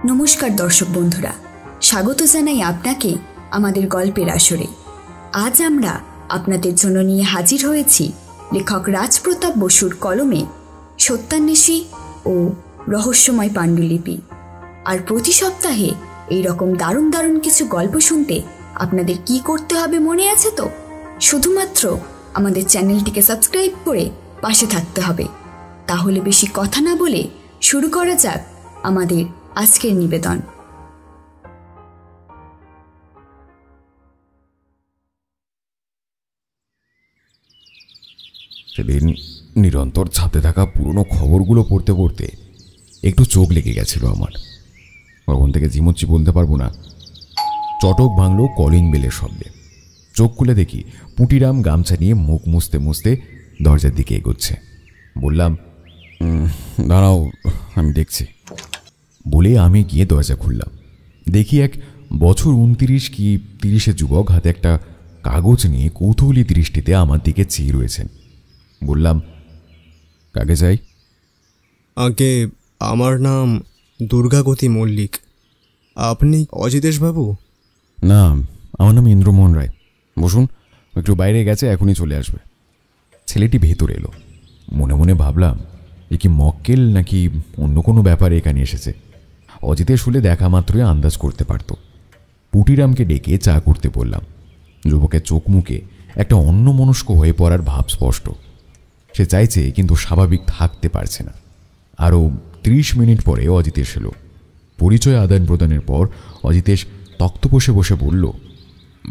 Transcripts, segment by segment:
নমস্কার দর্শক বন্ধুরা, স্বাগত জানাই আপনাকে আমাদের গল্পের আসরে। আজ আমরা আপনাদের জন্য নিয়ে হাজির হয়েছি লেখক রাজপ্রতাপ বসুর কলমে সত্যান্বেষী ও রহস্যময় পাণ্ডুলিপি। আর প্রতি সপ্তাহে এই রকম দারুণ দারুণ কিছু গল্প শুনতে আপনাদের কি করতে হবে মনে আছে তো? শুধুমাত্র আমাদের চ্যানেলটিকে সাবস্ক্রাইব করে পাশে থাকতে হবে। তাহলে বেশি কথা না বলে শুরু করা যাক আমাদের আজকের নিবেদন। সেদিন নিরন্তর ছাপতে থাকা পুরনো খবরগুলো পড়তে পড়তে একটু চোখ লেগে গেছিল আমার। কখন থেকে ঝিমুচ্ছি বলতে পারবো না। চটক ভাঙলো কলিং বেলের শব্দে। চোখ খুলে দেখি পুটিরাম গামছা নিয়ে মুখ মুছতে মুছতে দরজার দিকে এগোচ্ছে। বললাম, দাঁড়াও, আমি দেখছি বলে আমি গিয়ে দরজা খুললাম। দেখি এক বছর 29 কি 30 যুবক হাতে একটা কাগজ নিয়ে কৌতূহলী দৃষ্টিতে আমার দিকে চেয়ে রয়েছেন। বললাম, কাকে চাই? আগে আমার নাম দুর্গাগতি মল্লিক। আপনি অজিতেশবাবু? না, আমার নাম ইন্দ্রমোহন রায়। বসুন, একটু বাইরে গেছে, এখনই চলে আসবে। ছেলেটি ভেতরে এলো। মনে মনে ভাবলাম, এ কি মক্কেল নাকি অন্য কোনো ব্যাপারে এখানে এসেছে। অজিতের শুলে দেখা মাত্রই আন্দাজ করতে পারত। পুটিরামকে ডেকে চা করতে বললাম। যুবকের চোখ মুখে একটা অন্যমনস্ক হয়ে পড়ার ভাব স্পষ্ট। সে চাইছে কিন্তু স্বাভাবিক থাকতে পারছে না। আরও 30 মিনিট পরে অজিতেশ এলো। পরিচয় আদান প্রদানের পর অজিতেশ তক্তপোষে বসে বলল,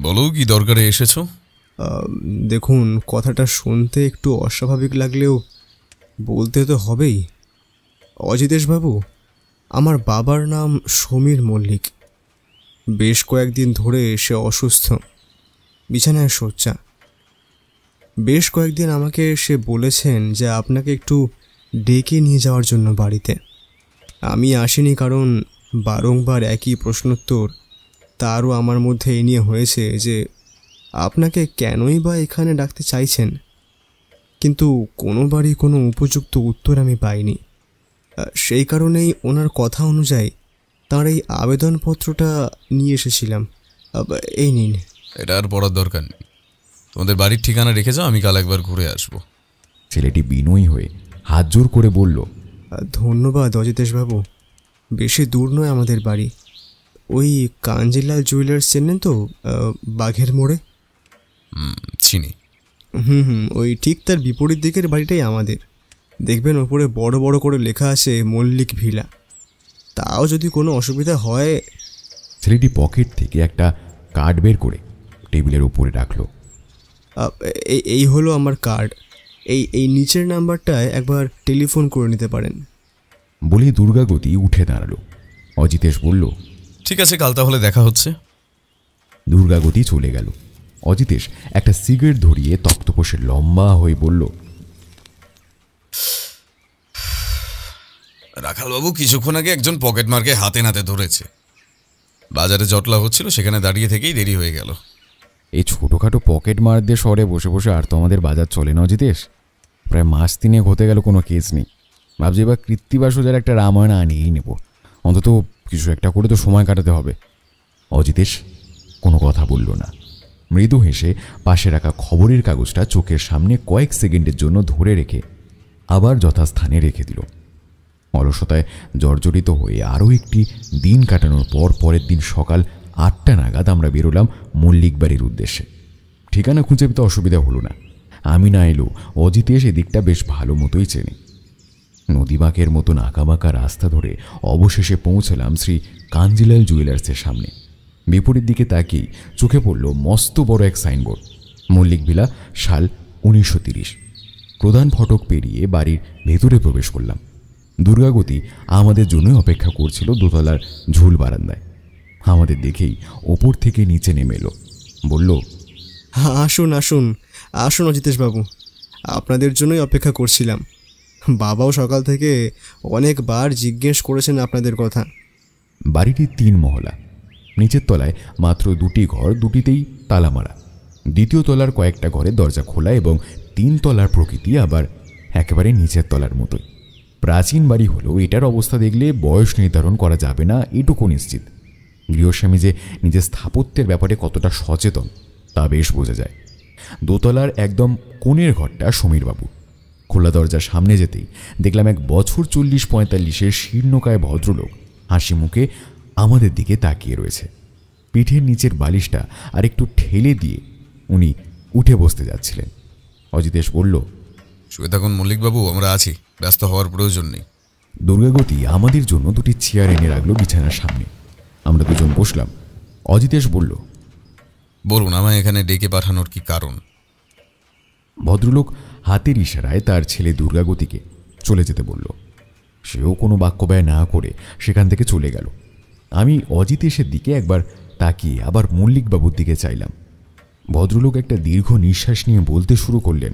বলো, কি দরকারে এসেছো? দেখুন, কথাটা শুনতে একটু অস্বাভাবিক লাগলেও বলতে তো হবেই। অজিতেশবাবু, আমার বাবার নাম সমীর মল্লিক। বেশ কয়েকদিন ধরে সে অসুস্থ, বিছানায় শয্যা। বেশ কয়েকদিন আমাকে সে বলেছেন যে আপনাকে একটু ডেকে নিয়ে যাওয়ার জন্য বাড়িতে। আমি আসিনি কারণ বারংবার একই প্রশ্নোত্তর তারও আমার মধ্যে এই নিয়ে হয়েছে যে আপনাকে কেনই বা এখানে ডাকতে চাইছেন, কিন্তু কোনোবারই কোনো উপযুক্ত উত্তর আমি পাইনি। সেই কারণেই ওনার কথা অনুযায়ী তার এই আবেদনপত্রটা নিয়ে এসেছিলাম। এই নিন। এটা আর পড়ার দরকার নেই। তোমাদের বাড়ির ঠিকানা রেখে যাও, আমি কাল একবার ঘুরে আসবো। ছেলেটি বিনয়ী হয়ে হাত জোর করে বলল, ধন্যবাদ অজিতেশবাবু। বেশি দূর নয় আমাদের বাড়ি। ওই কাঞ্জিলাল জুয়েলার্স চেনেন তো, বাঘের মোড়ে? চিনি। ওই ঠিক তার বিপরীত দিকের বাড়িটাই আমাদের। দেখবেন ওপরে বড় বড় করে লেখা আছে মল্লিক ভিলা। তাও যদি কোনো অসুবিধা হয়। ছেলেটি পকেট থেকে একটা কার্ড বের করে টেবিলের উপরে রাখলো। এই হলো আমার কার্ড। এই নিচের নাম্বারটায় একবার টেলিফোন করে নিতে পারেন। বলি দুর্গাগতি উঠে দাঁড়ালো। অজিতেশ বলল, ঠিক আছে, কাল তাহলে দেখা হচ্ছে। দুর্গাগতি চলে গেল। অজিতেশ একটা সিগারেট ধরিয়ে তক্তপোষে লম্বা হয়ে বলল, রাখালবাবু কিছুক্ষণ আগে একজন পকেট মারকে হাতে নাতে ধরেছে। বাজারে জটলা হচ্ছিল, সেখানে দাঁড়িয়ে থেকেই দেরি হয়ে গেল। এই ছোটোখাটো পকেট মারদের শহরে বসে বসে আর তো আমাদের বাজার চলে না অজিতেশ। প্রায় মাস 3 হতে গেল, কোনো কেস নেই। ভাবছি এবার কৃত্তিবাসুদের একটা রামায়ণ আনিয়েই নেব। অন্তত কিছু একটা করে তো সময় কাটাতে হবে। অজিতেশ কোনো কথা বলল না। মৃদু হেসে পাশে রাখা খবরের কাগজটা চোখের সামনে কয়েক সেকেন্ডের জন্য ধরে রেখে আবার যথাস্থানে রেখে দিল। অলসতায় জর্জরিত হয়ে আরও একটি দিন কাটানোর পর পরের দিন সকাল 8টা নাগাদ আমরা বেরোলাম মল্লিক বাড়ির উদ্দেশ্যে। ঠিকানা খুঁজে পেতে অসুবিধা হলো না। আমি না এলেও অজিতেশ এদিকটা বেশ ভালো মতোই চেনে। নদীবাঁকের মতন আঁকাবাঁকা রাস্তা ধরে অবশেষে পৌঁছলাম শ্রী কাঞ্জিলাল জুয়েলার্সের সামনে। বিপরীত দিকে তাকিয়েই চোখে পড়ল মস্ত বড় এক সাইনবোর্ড, মল্লিক ভিলা, সাল 1930। প্রধান ফটক পেরিয়ে বাড়ির ভেতরে প্রবেশ করলাম। দুর্গাগতি আমাদের জন্যই অপেক্ষা করছিল দোতলার ঝুল বারান্দায়। আমাদের দেখেই ওপর থেকে নিচে নেমে এলো। বলল, আসুন আসুন আসুন অজিতেশবাবু, আপনাদের জন্যই অপেক্ষা করছিলাম। বাবাও সকাল থেকে অনেকবার জিজ্ঞেস করেছেন আপনাদের কথা। বাড়িটি 3 মহলা। নিচের তলায় মাত্র 2টি ঘর, দুটিতেই তালা মারা। দ্বিতীয় তলার কয়েকটা ঘরে দরজা খোলা এবং 3 তলার প্রকৃতি আবার একেবারে নিচের তলার মতোই। প্রাচীন বাড়ি হলেও এটার অবস্থা দেখলে বয়স নির্ধারণ করা যাবে না এটুকু নিশ্চিত। গৃহস্বামী যে নিজের স্থাপত্যের ব্যাপারে কতটা সচেতন তা বেশ বোঝা যায়। দোতলার একদম কোণের ঘরটা সমীরবাবু। খোলা দরজার সামনে যেতেই দেখলাম এক বছর 40-45-এর শীর্ণকায় ভদ্রলোক হাসি মুখে আমাদের দিকে তাকিয়ে রয়েছে। পিঠের নিচের বালিশটা আর একটু ঠেলে দিয়ে উনি উঠে বসতে যাচ্ছিলেন। অজিতেশ বলল, শুয়ে থাকুন মল্লিকবাবু, আমরা আছি, ব্যস্ত হওয়ার প্রয়োজন নেই। দুর্গাগতি আমাদের জন্য দুটি চেয়ার এনে রাখলো বিছানার সামনে। আমরা দুজন বসলাম। অজিতেশ বলল, বলুন, আমায় এখানে ডেকে পাঠানোর কি কারণ? ভদ্রলোক হাতের ইশারায় তার ছেলে দুর্গাগতিকে চলে যেতে বলল। সেও কোনো বাক্য ব্যয় না করে সেখান থেকে চলে গেল। আমি অজিতেশের দিকে একবার তাকিয়ে আবার মল্লিকবাবুর দিকে চাইলাম। ভদ্রলোক একটা দীর্ঘ নিঃশ্বাস নিয়ে বলতে শুরু করলেন,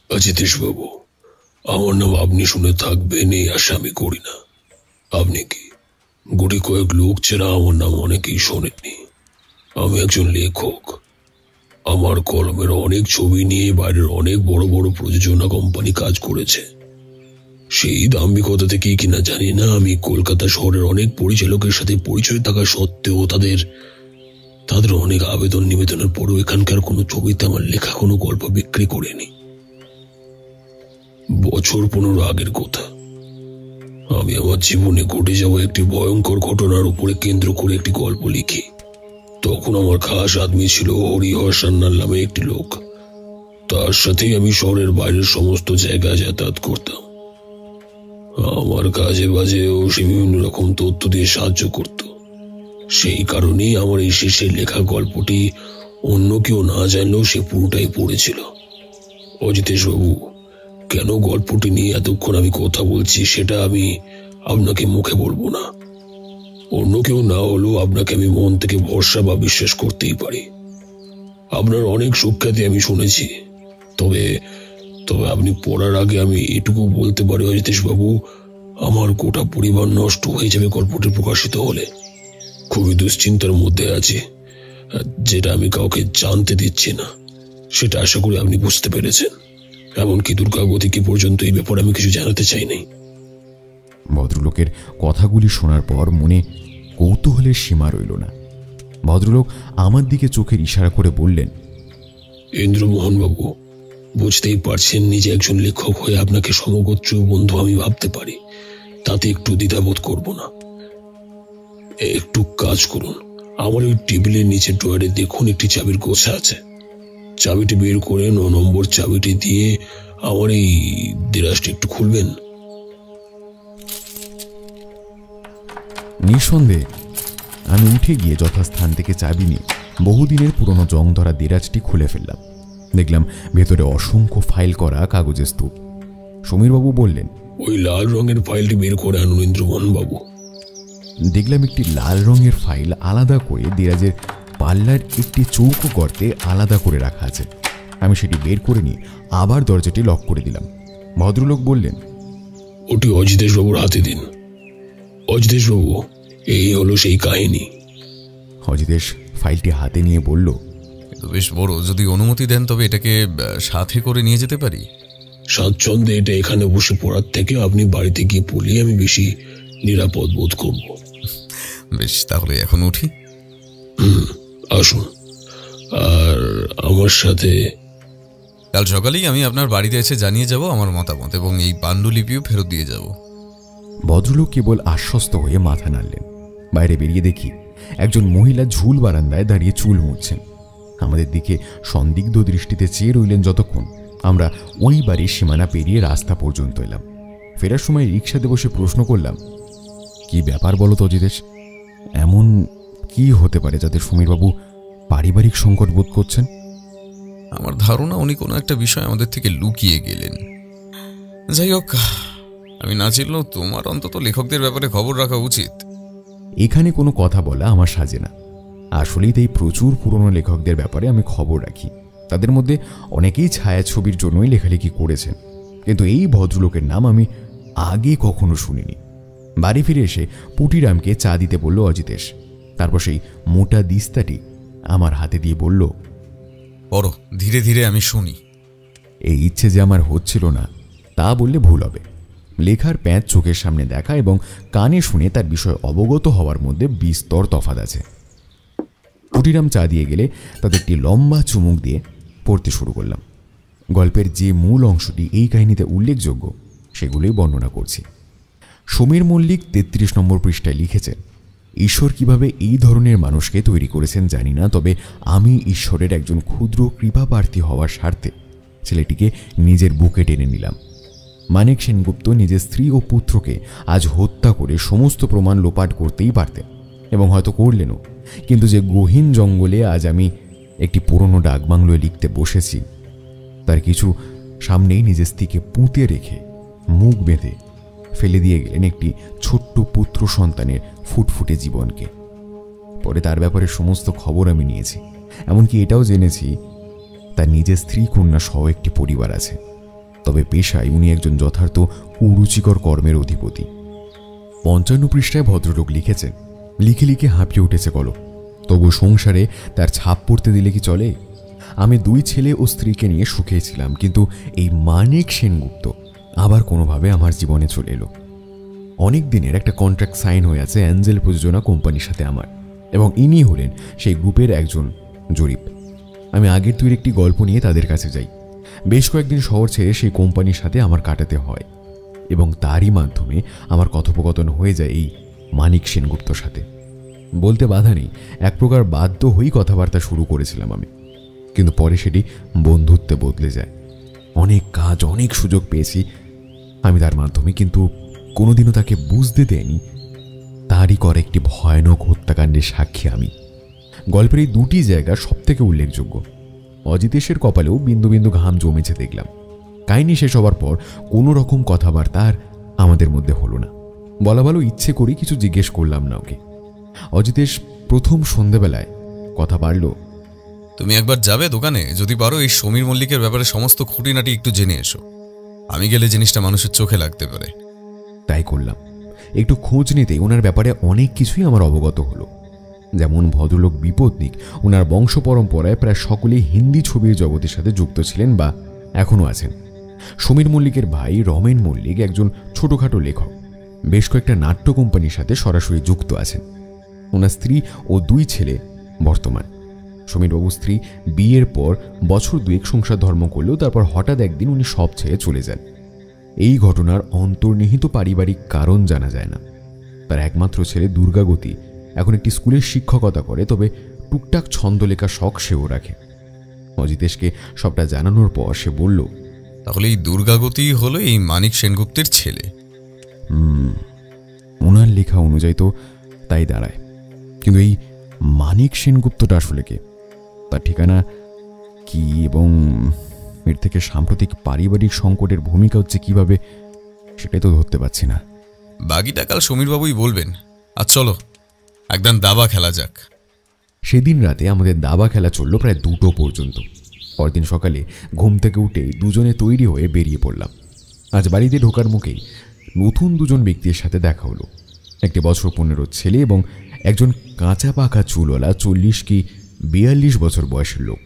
অজিতেশবাবু, আমার নাম আপনি শুনে থাকবেন এই আশা আমি করি না। আপনি কি গুটি কয়েক লোক ছাড়া আমার নাম অনেকেই শোনেননি। আমি একজন লেখক। আমার কলমের অনেক ছবি নিয়ে বাইরের অনেক বড় বড় প্রযোজনা কোম্পানি কাজ করেছে। সেই দাম্ভিকতা থেকেই কিনা জানি না, আমি কলকাতা শহরের অনেক পরিচালকের সাথে পরিচয় থাকা সত্ত্বেও তাদের অনেক আবেদন নিবেদনের পরও এখানকার কোনো ছবিতে আমার লেখা কোনো গল্প বিক্রি করেনি। বছর 15 আগের কথা। আমি আমার জীবনে ঘটে যাওয়া একটি ভয়ঙ্কর ঘটনার উপরে কেন্দ্র করে একটি গল্প লিখি। তখন আমার খাস আদমি ছিল হরিহর সান্যাল নামে একটি লোক। তার সাথেই আমি শহরের বাইরের সমস্ত জায়গায় যাতায়াত করতাম। আমার কাজে বাজেও সে বিভিন্ন রকম তথ্য দিয়ে সাহায্য করত। সেই কারণেই আমার এই শেষে লেখা গল্পটি অন্য কেউ না জানলেও সে পুরোটাই পড়েছিল। অজিতেশবাবু, কেন গল্পটি নিয়ে এতক্ষণ আমি কথা বলছি সেটা আমি আপনাকে মুখে বলবো না। অন্য কেউ না হলেও আপনাকে আমি মন থেকে ভরসা বা বিশ্বাস করতেই পারি। আপনার অনেক সুখ্যাতি আমি শুনেছি। তবে আপনি পড়ার আগে আমি এটুকু বলতে পারি অজিতেশবাবু, আমার গোটা পরিবার নষ্ট হয়ে যাবে গল্পটি প্রকাশিত হলে। খুবই দুশ্চিন্তার মধ্যে আছি, যেটা আমি কাউকে জানতে দিচ্ছি না। সেটা আশা করি আপনি বুঝতে পেরেছেন। এমনকি দুর্গাগতিকে পর্যন্ত এই ব্যাপারে আমি কিছু জানাতে চাইনি। ভদ্রলোকের কথাগুলি শোনার পর মনে কৌতূহলের সীমা রইল না। ভদ্রলোক আমার দিকে চোখের ইশারা করে বললেন, ইন্দ্রমোহন বাবু, বুঝতেই পারছেন নিজে একজন লেখক হয়ে আপনাকে সমগোত্র বন্ধু আমি ভাবতে পারি, তাতে একটু দ্বিধাবোধ করব না। একটু কাজ করুন, আমার ওই টেবিলের নিচে ড্রয়ারে দেখুন একটি চাবির গোছা আছে। চাবিটি বের করে 9 নম্বর চাবিটি দিয়ে আমার এই দেরাজটি একটু খুলবেন। নিঃসন্দেহে আমি উঠে গিয়ে যথাস্থান থেকে চাবি নিয়ে বহুদিনের পুরনো জং ধরা দেরাজটি খুলে ফেললাম। দেখলাম ভেতরে অসংখ্য ফাইল করা কাগজের স্তূপ। সমীরবাবু বললেন, ওই লাল রঙের ফাইলটি বের করে আনুন ইন্দ্রমোহন বাবু। দেখলাম একটি লাল রঙের ফাইল আলাদা করে দেরাজের পাল্লার একটি চৌকো গর্তে আলাদা করে রাখা আছে। আমি সেটি বের করে নিয়ে আবার দরজাটি লক করে দিলাম। ভদ্রলোক বললেন, ওটি অজিতেশবাবুর হাতে দিন। অজিতেশবাবু, এই হলো সেই কাহিনী। অজিতেশ ফাইলটি হাতে নিয়ে বলল, তো বেশ বড়, যদি অনুমতি দেন তবে এটাকে সাথে করে নিয়ে যেতে পারি। স্বাচ্ছন্দ্যে এটা এখানে বসে পড়ার থেকে আপনি বাড়িতে গিয়ে পড়লে আমি বেশি নিরাপদ বোধ করব। বেশ, তাহলে এখন উঠি। আসুন। আর আমার সাথে কাল সকালেই আমি আপনার বাড়িতে এসে জানিয়ে যাব আমার মতামত, এবং এই পাণ্ডুলিপিও ফেরত দিয়ে যাব। ভদ্রলোক কেবল আশ্বস্ত হয়ে মাথা নাড়লেন। বাইরে বেরিয়ে দেখি একজন মহিলা ঝুল বারান্দায় দাঁড়িয়ে চুল মুছছেন। আমাদের দিকে সন্দিগ্ধ দৃষ্টিতে চেয়ে রইলেন যতক্ষণ আমরা ওই বাড়ির সীমানা পেরিয়ে রাস্তা পর্যন্ত এলাম। ফেরার সময় রিক্সাতে বসে প্রশ্ন করলাম, কি ব্যাপার বলো তো অজিতেশ? এমন কি হতে পারে যাতে সমীরবাবু পারিবারিক সংকট বোধ করছেন? আমার ধারণা উনি কোনো একটা বিষয় আমাদের থেকে লুকিয়ে গেলেন। যাই হোক, আমি না চিনলেও তোমার অন্তত লেখকদের ব্যাপারে খবর রাখা উচিত। এখানে কোনো কথা বলা আমার সাজে না। আসলেই তাই প্রচুর পুরনো লেখকদের ব্যাপারে আমি খবর রাখি। তাদের মধ্যে অনেকেই ছায়াছবির জন্যই লেখালেখি করেছেন, কিন্তু এই ভদ্রলোকের নাম আমি আগে কখনো শুনিনি। বাড়ি ফিরে এসে পুটিরামকে চা দিতে বলল অজিতেশ। তারপর সেই মোটা দিস্তাটি আমার হাতে দিয়ে বলল, পড়ো, ধীরে ধীরে আমি শুনি। এই ইচ্ছে যে আমার হচ্ছিল না তা বললে ভুল হবে। লেখার প্যাঁচ চোখের সামনে দেখা এবং কানে শুনে তার বিষয়ে অবগত হওয়ার মধ্যে বিস্তর তফাৎ আছে। কুটিরাম চা দিয়ে গেলে তাদের একটি লম্বা চুমুক দিয়ে পড়তে শুরু করলাম। গল্পের যে মূল অংশটি এই কাহিনীতে উল্লেখযোগ্য সেগুলোই বর্ণনা করছি। সমীর মল্লিক ৩৩ নম্বর পৃষ্ঠায় লিখেছেন, ঈশ্বর কিভাবে এই ধরনের মানুষকে তৈরি করেছেন জানি না, তবে আমি ঈশ্বরের একজন ক্ষুদ্র কৃপাপ্রার্থী হওয়ার স্বার্থে ছেলেটিকে নিজের বুকে টেনে নিলাম। মানিক সেনগুপ্ত নিজের স্ত্রী ও পুত্রকে আজ হত্যা করে সমস্ত প্রমাণ লোপাট করতেই পারতেন এবং হয়তো করলেনও, কিন্তু যে গহীন জঙ্গলে আজ আমি একটি পুরনো ডাকবাংলোয় লিখতে বসেছি তার কিছু সামনেই নিজের স্ত্রীকে পুঁতে রেখে মুখ বেঁধে ফেলে দিয়ে গেলেন একটি ছোট্ট পুত্র সন্তানের ফুটফুটে জীবনকে। পরে তার ব্যাপারে সমস্ত খবর আমি নিয়েছি, এমনকি এটাও জেনেছি তার নিজের স্ত্রী কন্যা সহ একটি পরিবার আছে, তবে পেশায় উনি একজন যথার্থ কুরুচিকর কর্মের অধিপতি। ৫৫ পৃষ্ঠায় ভদ্রলোক লিখেছেন, লিখে লিখে হাঁপিয়ে উঠেছে কলম, তবু সংসারে তার ছাপ পড়তে দিলে কি চলে? আমি 2 ছেলে ও স্ত্রীকে নিয়ে সুখে ছিলাম, কিন্তু এই মানিক সেনগুপ্ত আবার কোনোভাবে আমার জীবনে চলে এলো। অনেক দিনের একটা কন্ট্রাক্ট সাইন হয়ে আছে অ্যাঞ্জেল প্রযোজনা কোম্পানির সাথে আমার, এবং ইনি হলেন সেই গ্রুপের একজন জরিপ। আমি আগের 2 একটি গল্প নিয়ে তাদের কাছে যাই। বেশ কয়েকদিন শহর ছেড়ে সেই কোম্পানির সাথে আমার কাটাতে হয় এবং তারই মাধ্যমে আমার কথোপকথন হয়ে যায় এই মানিক সেনগুপ্তর সাথে। বলতে বাধা নেই, এক প্রকার বাধ্য হয়েই কথাবার্তা শুরু করেছিলাম আমি, কিন্তু পরে সেটি বন্ধুত্বে বদলে যায়। অনেক কাজ, অনেক সুযোগ পেয়েছি আমি তার মাধ্যমে, কিন্তু কোনোদিনও তাকে বুঝতে দেয়নি তারই করে একটি ভয়ানক হত্যাকাণ্ডের সাক্ষী আমি। গল্পের এই 2টি জায়গা সবথেকে উল্লেখযোগ্য। অজিতেশের কপালেও বিন্দু বিন্দু ঘাম জমেছে দেখলাম। কাহিনী শেষ হবার পর কোনো রকম কথাবার্তা আর আমাদের মধ্যে হলো না। বলা ভালো, ইচ্ছে করি কিছু জিজ্ঞেস করলাম না ওকে। অজিতেশ প্রথম সন্ধ্যাবেলায় কথা বাড়ল, তুমি একবার যাবে দোকানে, যদি পারো এই সমীর মল্লিকের ব্যাপারে সমস্ত খুঁটিনাটি একটু জেনে এসো। আমি গেলে জিনিসটা মানুষের চোখে লাগতে পারে। তাই করলাম। একটু খোঁজ নিতেই ওনার ব্যাপারে অনেক কিছুই আমার অবগত হলো। যেমন ভদ্রলোক বিপত্নিক, ওনার বংশ পরম্পরায় প্রায় সকলেই হিন্দি ছবির জগতের সাথে যুক্ত ছিলেন বা এখনও আছেন। সমীর মল্লিকের ভাই রমেন মল্লিক একজন ছোটোখাটো লেখক, বেশ কয়েকটা নাট্য কোম্পানির সাথে সরাসরি যুক্ত আছেন। ওনার স্ত্রী ও 2 ছেলে বর্তমান। সমীরবাবুর স্ত্রী বিয়ের পর বছর 2 সংসার ধর্ম করলেও তারপর হঠাৎ একদিন উনি সব ছেড়ে চলে যান। এই ঘটনার অন্তর্নিহিত পারিবারিক কারণ জানা যায় না। তার একমাত্র ছেলে দুর্গাগতি এখন একটি স্কুলের শিক্ষকতা করে, তবে টুকটাক ছন্দ লেখা শখ সেও রাখে। অজিতেশকে সবটা জানানোর পর সে বলল, তাহলে এই দুর্গাগতি হলো এই মানিক সেনগুপ্তের ছেলে? ওনার লেখা অনুযায়ী তো তাই দাঁড়ায়, কিন্তু এই মানিক সেনগুপ্তটা আসলে কে, তার ঠিকানা কি এবং এর থেকে সাম্প্রতিক পারিবারিক সংকটের ভূমিকা হচ্ছে কিভাবে, সেটাই তো ধরতে পারছি না। বাকিটা কাল সমীরবাবুই বলবেন। আর চলো একদম দাবা খেলা যাক। সেদিন রাতে আমাদের দাবা খেলা চলল প্রায় 2টো পর্যন্ত। পরদিন সকালে ঘুম থেকে উঠে দুজনে তৈরি হয়ে বেরিয়ে পড়লাম। আজ বাড়িতে ঢোকার মুখেই নতুন 2জন ব্যক্তির সাথে দেখা হলো। একটি বছর 15 ছেলে এবং একজন কাঁচা পাকা চুলওয়ালা 40 কি 42 বছর বয়সের লোক।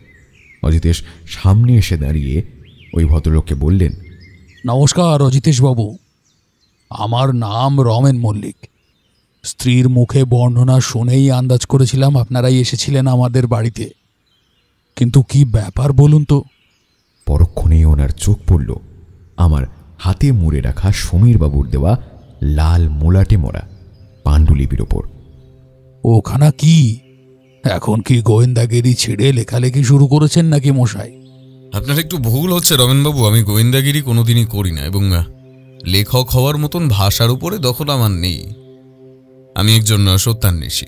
অজিতেশ সামনে এসে দাঁড়িয়ে ওই ভদ্রলোককে বললেন, নমস্কার অজিতেশ বাবু, আমার নাম রমেন মল্লিক। স্ত্রীর মুখে বর্ণনা শুনেই আন্দাজ করেছিলাম আপনারাই এসেছিলেন আমাদের বাড়িতে, কিন্তু কি ব্যাপার বলুন তো? পরক্ষণেই ওনার চোখ পড়ল আমার হাতে মুড়ে রাখা সমীরবাবুর দেওয়া লাল মোলাটে মোড়া পাণ্ডুলিপির ওপর। ওখানা কি এখন কি গোয়েন্দাগিরি ছেড়ে লেখালেখি শুরু করেছেন নাকি মশাই? আপনার একটু ভুল হচ্ছে রমেনবাবু, আমি গোয়েন্দাগিরি কোনোদিনই করি না এবং লেখক হওয়ার মতন ভাষার উপরে দখল আমার নেই। আমি একজন সত্যান্বেষী।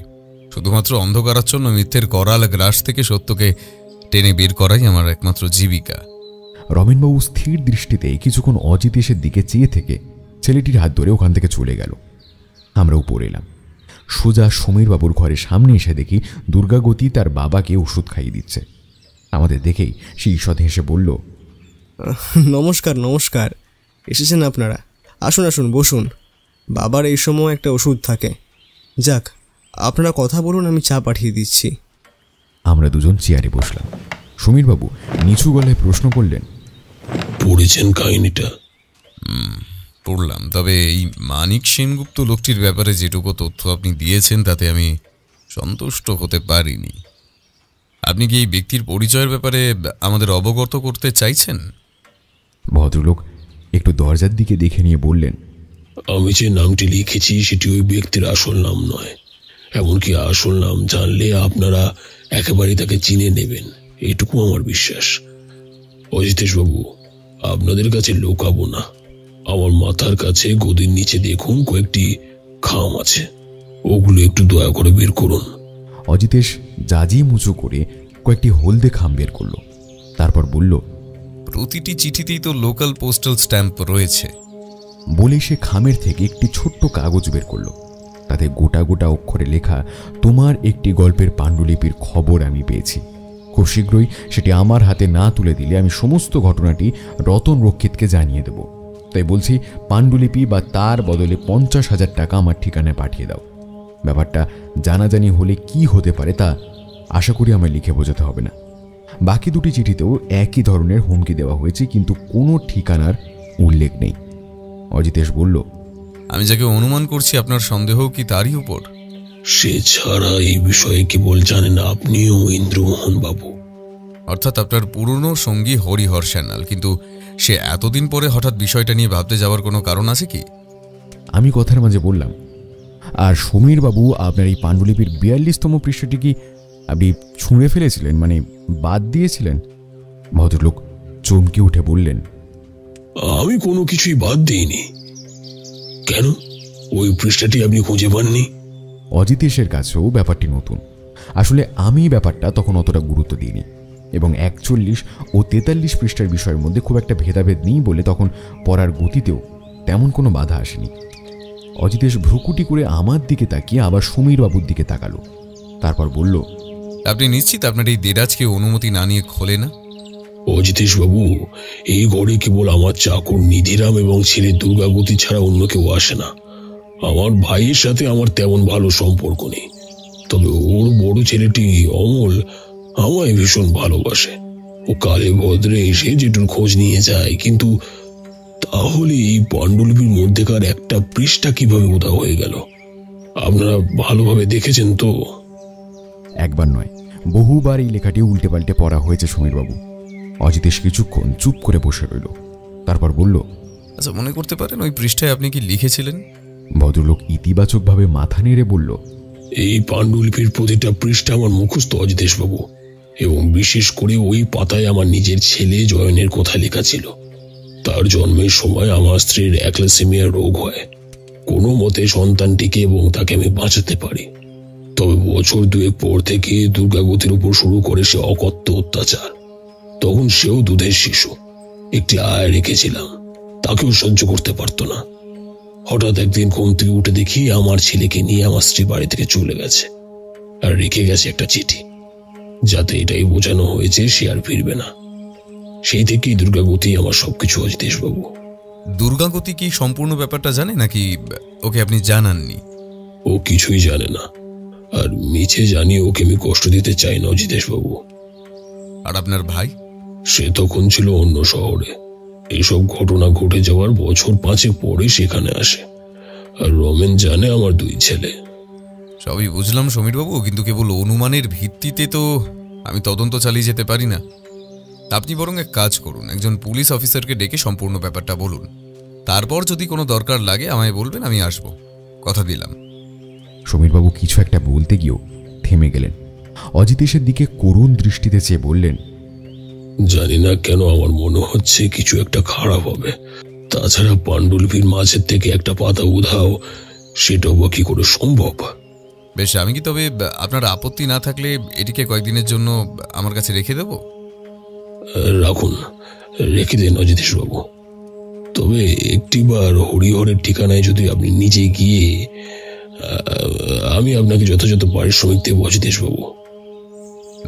শুধুমাত্র অন্ধকারাচ্ছন্ন মিথ্যের করাল গ্রাস থেকে সত্যকে টেনে বের করাই আমার একমাত্র জীবিকা। রমেনবাবু স্থির দৃষ্টিতে কিছুক্ষণ অজিতেশের দিকে চেয়ে থেকে ছেলেটির হাত ধরে ওখান থেকে চলে গেল। আমরা উপরে এলাম। সোজা সমীরবাবুর ঘরের সামনে এসে দেখি দুর্গাগতি তার বাবাকে ওষুধ খাইয়ে দিচ্ছে। আমাদের দেখেই সে ঈষৎ হেসে বলল, নমস্কার নমস্কার, এসেছেন আপনারা? আসুন আসুন, বসুন। বাবার এই সময় একটা ওষুধ থাকে। যাক, আপনারা কথা বলুন, আমি চা পাঠিয়ে দিচ্ছি। আমরা 2জন চেয়ারে বসলাম। সমীরবাবু নিচু গলায় প্রশ্ন করলেন, পড়েছেন কাহিনীটা? পড়লাম, তবে এই মানিক সেনগুপ্ত লোকটির ব্যাপারে যেটুকু তথ্য আপনি দিয়েছেন তাতে আমি সন্তুষ্ট হতে পারিনি। আপনি কি এই ব্যক্তির পরিচয়ের ব্যাপারে আমাদের অবগত করতে চাইছেন? ভদ্রলোক একটু দরজার দিকে দেখে নিয়ে বললেন, আমি যে নামটি লিখেছি সেটি ওই ব্যক্তির আসল নাম নয়। এমনকি আসল নাম জানলে আপনারা একেবারে তাকে চিনে নেবেন, এটুকু আমার বিশ্বাস। অজিতেশ বাবু, আপনাদের কাছে লুকাবো না, আমার মাথার কাছে গদির নিচে দেখুন কয়েকটি খাম আছে, ওগুলো একটু দয়া করে বের করুন। অজিতেশ জাজি মুচু করে কয়েকটি হলদে খাম বের করল। তারপর বলল, প্রতিটি চিঠিতেই তো লোকাল পোস্টাল স্ট্যাম্প রয়েছে। বলে সে খামের থেকে একটি ছোট্ট কাগজ বের করল। তাতে গোটা গোটা অক্ষরে লেখা, তোমার একটি গল্পের পাণ্ডুলিপির খবর আমি পেয়েছি। খুব শীঘ্রই সেটি আমার হাতে না তুলে দিলে আমি সমস্ত ঘটনাটি রতন রক্ষিতকে জানিয়ে দেব। তাই বলছি, পাণ্ডুলিপি বা তার বদলে 50,000 টাকা আমার ঠিকানায় পাঠিয়ে দাও। ব্যাপারটা জানাজানি হলে কি হতে পারে তা আশা করি আমায় লিখে বোঝাতে হবে না। বাকি দুটি চিঠিতেও একই ধরনের হুমকি দেওয়া হয়েছে, কিন্তু কোনো ঠিকানার উল্লেখ নেই। অজিতেশ বলল, আমি যাকে অনুমান করছি আপনার সন্দেহ কি তারই উপর? সে ছাড়া এই বিষয়ে কেবল জানেন আপনিও ইন্দ্রমোহন বাবু। অর্থাৎ আপনার পুরনো সঙ্গী হরিহর সান্যাল, কিন্তু সে এতদিন পরে হঠাৎ বিষয়টা নিয়ে ভাবতে যাওয়ার কোনো কারণ আছে কি? আমি কথার মাঝে বললাম, আর সমীর বাবু, আপনার এই পাণ্ডুলিপির 42তম পৃষ্ঠাটি কি আপনি ছুঁড়ে ফেলেছিলেন, মানে বাদ দিয়েছিলেন? ভদ্রলোক চমকে উঠে বললেন, আমি কোনো কিছুই বাদ দিইনি। কেন, ওই পৃষ্ঠাটি আপনি খুঁজে পাননি? অজিতেশের কাছেও ব্যাপারটি নতুন। আসলে আমি ব্যাপারটা তখন অতটা গুরুত্ব দিইনি, এবং 41 ও 43 পৃষ্ঠার বিষয়ের মধ্যে খুব একটা ভেদাভেদ নেই বলে তখন পড়ার গতিতেও তেমন কোনো বাধা আসেনি। অজিতেশ ভ্রুকুটি করে আমার দিকে তাকিয়ে আবার সমীর বাবুর দিকে তাকালো। তারপর বলল, আপনি নিশ্চিত আপনার এই দেরাজকে অনুমতি না নিয়ে খোলে না? অজিতেশ বাবু, এই ঘরে কেবল আমার চাকর নিধিরাম এবং ছেলে দুর্গাগতি ছাড়া অন্য কেউ আসে না। আমার ভাইয়ের সাথে আমার তেমন ভালো সম্পর্ক নেই, তবে ওর বড় ছেলেটি অমল আমায় ভীষণ ভালোবাসে। ও কালে ভদ্রে এসে যেটুর খোঁজ নিয়ে যায়, কিন্তু তাহলে এই পাণ্ডুলিপির মধ্যেকার একটা পৃষ্ঠা কিভাবে উধাও হয়ে গেল? আপনারা ভালোভাবে দেখেছেন তো? একবার নয়, বহুবার এই লেখাটি উল্টে পাল্টে পড়া হয়েছে সমীরবাবু। অজিতেশ কিছুক্ষণ চুপ করে বসে রইল। তারপর বলল, আচ্ছা, মনে করতে পারেন ওই পৃষ্ঠায় আপনি কি লিখেছিলেন? ভদ্রলোক ইতিবাচকভাবে মাথা নেড়ে বলল, এই পাণ্ডুলিপির প্রতিটা পৃষ্ঠা আমার মুখস্থ অজিতেশ বাবু, এবং বিশেষ করে ওই পাতায় আমার নিজের ছেলে জয়নের কথা লেখা ছিল। তার জন্মের সময় আমার স্ত্রীর অ্যাক্লাসেমিয়া রোগ হয়। কোনো মতে সন্তানটিকে এবং তাকে আমি বাঁচাতে পারি। তবে বছর 2 পর থেকে দুর্গাগতির উপর শুরু করে সে অকথ্য অত্যাচার। তখন সেও দুধের শিশু, একটি আয় রেখেছিলাম, তাকেও সহ্য করতে পারত না। হঠাৎ একদিন ঘুম থেকে উঠে দেখি আমার ছেলেকে নিয়ে আমার স্ত্রী বাড়ি থেকে চলে গেছে, আর রেখে গেছে একটা চিঠি, যাতে এটাই বোঝানো হয়েছে সে আর ফিরবে না। সেই থেকেই দুর্গাগতি আমার সবকিছু অজিতেশ বাবু। দুর্গাগতি কি সম্পূর্ণ ব্যাপারটা জানে, নাকি ওকে আপনি জানাননি? ও কিছুই জানে না, আর মিছে জানিয়ে ওকে আমি কষ্ট দিতে চাই না অজিতেশ বাবু। আর আপনার ভাই? সে তখন ছিল অন্য শহরে। এসব ঘটনা ঘটে যাওয়ার বছর 5 পরে সেখানে আসে। আর রমেন জানে আমার 2 ছেলে। সবই বুঝলাম সমীরবাবু, কিন্তু কেবল অনুমানের ভিত্তিতে তো আমি তদন্ত চালিয়ে যেতে পারি না। আপনি বরং এক কাজ করুন, একজন পুলিশ অফিসারকে ডেকে সম্পূর্ণ ব্যাপারটা বলুন। তারপর যদি কোনো দরকার লাগে আমায় বলবেন, আমি আসব, কথা দিলাম। সমীরবাবু কিছু একটা বলতে গিয়েও থেমে গেলেন। অজিতেশের দিকে করুণ দৃষ্টিতে চেয়ে বললেন, জানি না কেন আমার মনে হচ্ছে কিছু একটা খারাপ হবে। তাছাড়া পাণ্ডুলিপির মাঝের থেকে একটা পাতা উধাও, সেটাও বা কি করে সম্ভব? বেশ, আমি কি তবে আপনার আপত্তি না থাকলে এটিকে কয়েকদিনের জন্য আমার কাছে রেখে দেব? রাখুন, রেখে দিন অজিতেশ বাবু। তবে একটিবার হরিহরের ঠিকানায় যদি আপনি নিজে গিয়ে, আমি আপনাকে যথাযথ পারিশ্রমিক দেব অজিতেশ বাবু।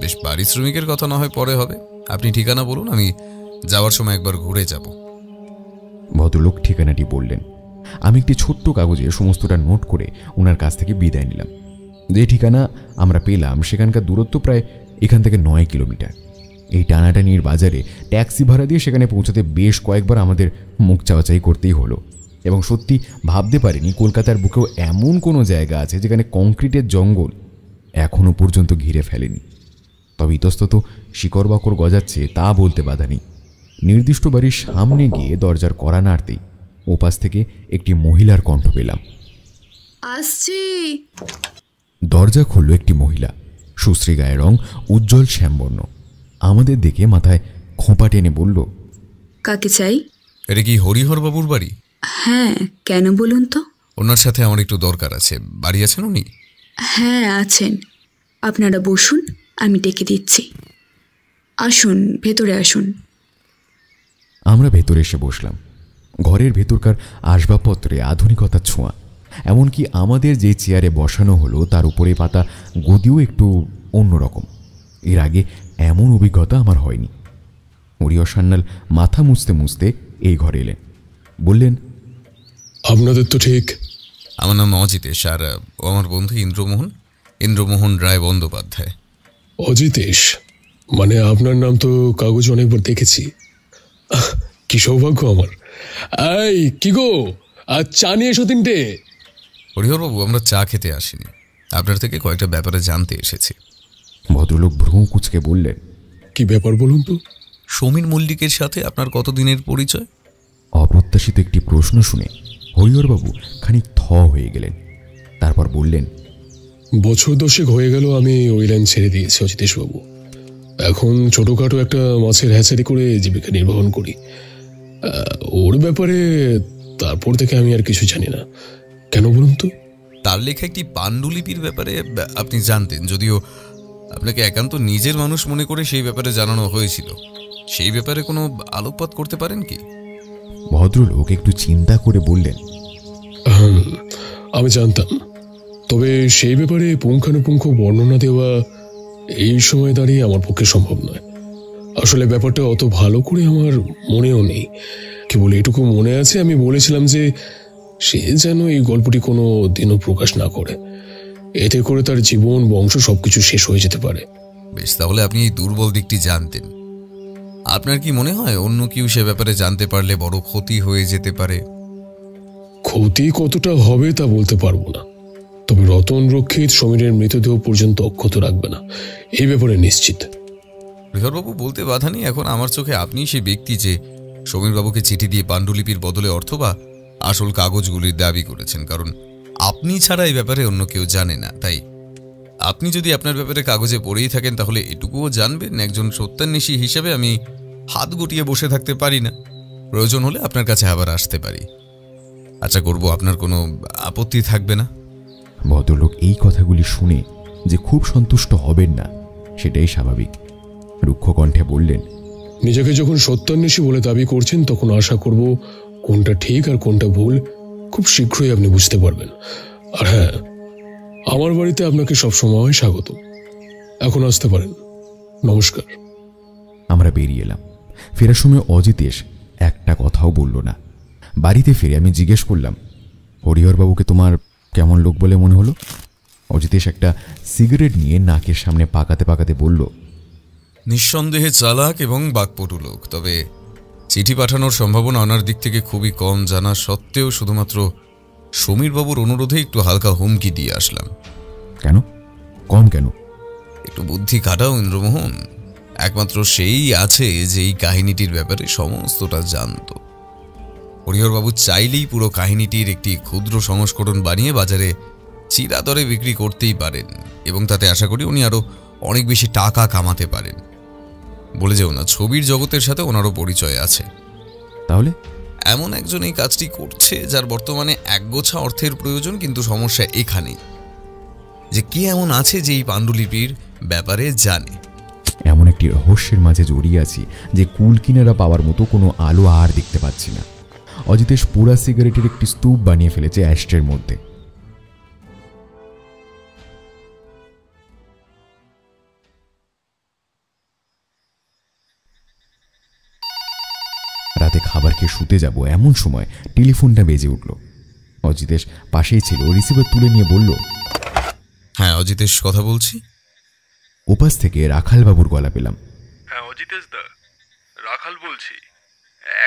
বেশ, পারিশ্রমিকের কথা না হয় পরে হবে। আপনি ঠিকানা বলুন, আমি যাওয়ার সময় একবার ঘুরে যাব। ভদ্রলোক ঠিকানাটি বললেন। আমি একটি ছোট্ট কাগজে সমস্তটা নোট করে ওনার কাছ থেকে বিদায় নিলাম। যে ঠিকানা আমরা পেলাম সেখানকার দূরত্ব প্রায় এখান থেকে 9 কিলোমিটার। এই টানাটানির বাজারে ট্যাক্সি ভাড়া দিয়ে সেখানে পৌঁছাতে বেশ কয়েকবার আমাদের মুখ চাওয়াচাই করতেই হলো। এবং সত্যি ভাবতে পারিনি কলকাতার বুকেও এমন কোনো জায়গা আছে যেখানে কংক্রিটের জঙ্গল এখনও পর্যন্ত ঘিরে ফেলেনি। তবে ইতস্তত শিকড় বাকড় গজাচ্ছে তা বলতে বাধা নেই। নির্দিষ্ট বাড়ির সামনে গিয়ে দরজার কড়া নাড়তেই ওপাশ থেকে একটি মহিলার কণ্ঠ পেলাম। আসছি। দরজা খুলল একটি মহিলা, সুশ্রী গায়ের রং, উজ্জ্বল শ্যামবর্ণ। আমাদের দেখে মাথায় খোঁপা টেনে বলল, কাকে চাই? এটা কি হরিহরবাবুর বাড়ি? হ্যাঁ, কেন বলুন তো? ওনার সাথে আমার একটু দরকার আছে। বাড়ি আছেন উনি? হ্যাঁ আছেন, আপনারা বসুন, আমি ডেকে দিচ্ছি। আসুন, ভেতরে আসুন। আমরা ভেতরে এসে বসলাম। ঘরের ভেতরকার আসবাবপত্রে আধুনিকতার ছোঁয়া, এমনকি আমাদের যে চেয়ারে বসানো হলো তার উপরে পাতা গদিও একটু অন্যরকম। এর আগে এমন অভিজ্ঞতা আমার হয়নি। হরিহর সান্যাল মাথা মুছতে মুছতে এই ঘরে এলেন, বললেন, আপনাদের তো ঠিক। আমার নাম অজিতেশ, আর ও আমার বন্ধু ইন্দ্রমোহন রায় বন্দ্যোপাধ্যায়। অজিতেশ? মানে আপনার নাম তো কাগজ অনেকবার দেখেছি। কি সৌভাগ্য আমার। এই কি গো, আজ চা নিয়ে এসো 3টে। হরিহরবাবু, আমরা চা খেতে আসিনি, আপনার থেকে কয়েকটা ব্যাপারে জানতে এসেছি। ভদ্রলোক ভ্রু কুঁচকে বললেন, কি ব্যাপার বলুন তো? সমীর মল্লিকের সাথে আপনার কতদিনের পরিচয়? অপ্রত্যাশিত একটি প্রশ্ন শুনে হরিহরবাবু খানিক থ হয়ে গেলেন। তারপর বললেন, বছর 10 হয়ে গেল আমি ওই লাইন ছেড়ে দিয়েছি অজিতেশবাবু। এখন ছোটখাটো একটা মাছের হ্যাচারি করে জীবিকা নির্বাহন করি। ওর ব্যাপারে তারপর থেকে আমি আর কিছু জানি না। কেন বলুন তো? তার লেখা একটি পাণ্ডুলিপির ব্যাপারে আপনি জানতেন, যদিও আপনাকে একান্ত নিজের মানুষ মনে করে সেই ব্যাপারে জানানো হয়েছিল। সেই ব্যাপারে কোনো আলোকপাত করতে পারেন কি? ভদ্রলোক একটু চিন্তা করে বললেন, আমি জানতাম, তবে সেই ব্যাপারে পুঙ্খানুপুঙ্খ বর্ণনা দেওয়া এই সময় দাঁড়িয়ে আমার পক্ষে সম্ভব নয়। আসলে ব্যাপারটা অত ভালো করে আমার মনেও নেই। কেবল এটুকু মনে আছে, আমি বলেছিলাম যে সে যেন এই গল্পটি কোনো দিনও প্রকাশ না করে। এতে করে তার জীবন, বংশ সবকিছু শেষ হয়ে যেতে পারে। বেশ, তাহলে আপনি এই দুর্বল দিকটি জানতেন। আপনার কি মনে হয় অন্য কেউ সে ব্যাপারে জানতে পারলে বড় ক্ষতি হয়ে যেতে পারে? ক্ষতি কতটা হবে তা বলতে পারবো না, তবে রতন রক্ষিত সমীরের মৃতদেহ পর্যন্ত অক্ষত রাখবে না, এই ব্যাপারে নিশ্চিত। হরিহরবাবু, বলতে বাধা নেই, এখন আমার চোখে আপনি সেই ব্যক্তি যে সমীরবাবুকে চিঠি দিয়ে পাণ্ডুলিপির বদলে অর্থ বা আসল কাগজগুলির দাবি করেছেন, কারণ আপনি ছাড়া এই ব্যাপারে অন্য কেউ জানে না। তাই আপনি যদি আপনার ব্যাপারে কাগজে পড়েই থাকেন, তাহলে এটুকুও জানবেন, একজন সত্যান্বেষী হিসেবে আমি হাত গুটিয়ে বসে থাকতে পারি না। প্রয়োজন হলে আপনার কাছে আবার আসতে পারি। আচ্ছা করব, আপনার কোনো আপত্তি থাকবে না? ভদ্রলোক এই কথাগুলি শুনে যে খুব সন্তুষ্ট হবেন না সেটাই স্বাভাবিক। রুক্ষ কণ্ঠে বললেন, নিজেকে যখন সত্যান্বেষী বলে দাবি করছেন, তখন আশা করব কোনটা ঠিক আর কোনটা ভুল খুব শীঘ্রই আপনি বুঝতে পারবেন। আর হ্যাঁ, আমার বাড়িতে আপনাকে সবসময় স্বাগত। এখন আসতে পারেন। নমস্কার। আমরা বেরিয়ে এলাম। ফেরার সময় অজিতেশ একটা কথাও বলল না। বাড়িতে ফিরে আমি জিজ্ঞেস করলাম, হরিহরবাবুকে তোমার কেমন লোক বলে মনে হলো? অজিতেশ একটা সিগারেট নিয়ে নাকের সামনে পাকাতে পাকাতে বলল, নিঃসন্দেহে চালাক এবং বাকপটু লোক, তবে চিঠি পাঠানোর সম্ভাবনা ওনার দিক থেকে খুবই কম জানা সত্ত্বেও শুধুমাত্র সমীরবাবুর অনুরোধে একটু হালকা হুমকি দিয়ে আসলাম। কেন? কম কেন? একটু বুদ্ধি খাটাও ইন্দ্রমোহন। একমাত্র সেই আছে যে এই কাহিনীটির ব্যাপারে সমস্তটা জানত। হরিহরবাবু চাইলেই পুরো কাহিনীটির একটি ক্ষুদ্র সংস্করণ বানিয়ে বাজারে চিরাদরে বিক্রি করতেই পারেন, এবং তাতে আশা করি উনি আরো অনেক বেশি টাকা কামাতে পারেন। বলে যেও না, ছবির জগতের সাথে ওনারও পরিচয় আছে। তাহলে এমন একজন এই কাজটি করছে যার বর্তমানে একগোছা অর্থের প্রয়োজন, কিন্তু সমস্যা এখানেই যে কে এমন আছে যে এই পাণ্ডুলিপির ব্যাপারে জানে। এমন একটি রহস্যের মাঝে জড়িয়ে আছি যে কুল কিনারা পাওয়ার মতো কোনো আলো আর দেখতে পাচ্ছি না। অজিতেশ পুরা সিগারেটের একটি স্তূপ বানিয়ে ফেলেছে অ্যাস্ট্রের মধ্যে। রাতে খাবার খেয়ে শুতে যাব এমন সময় টেলিফোনটা বেজে উঠল। অজিতেশ পাশেই ছিল, রিসিভার তুলে নিয়ে বলল, হ্যাঁ অজিতেশ কথা বলছি। ওপাশ থেকে রাখালবাবুর গলা পেলাম। হ্যাঁ অজিতেশ দা, রাখাল বলছি।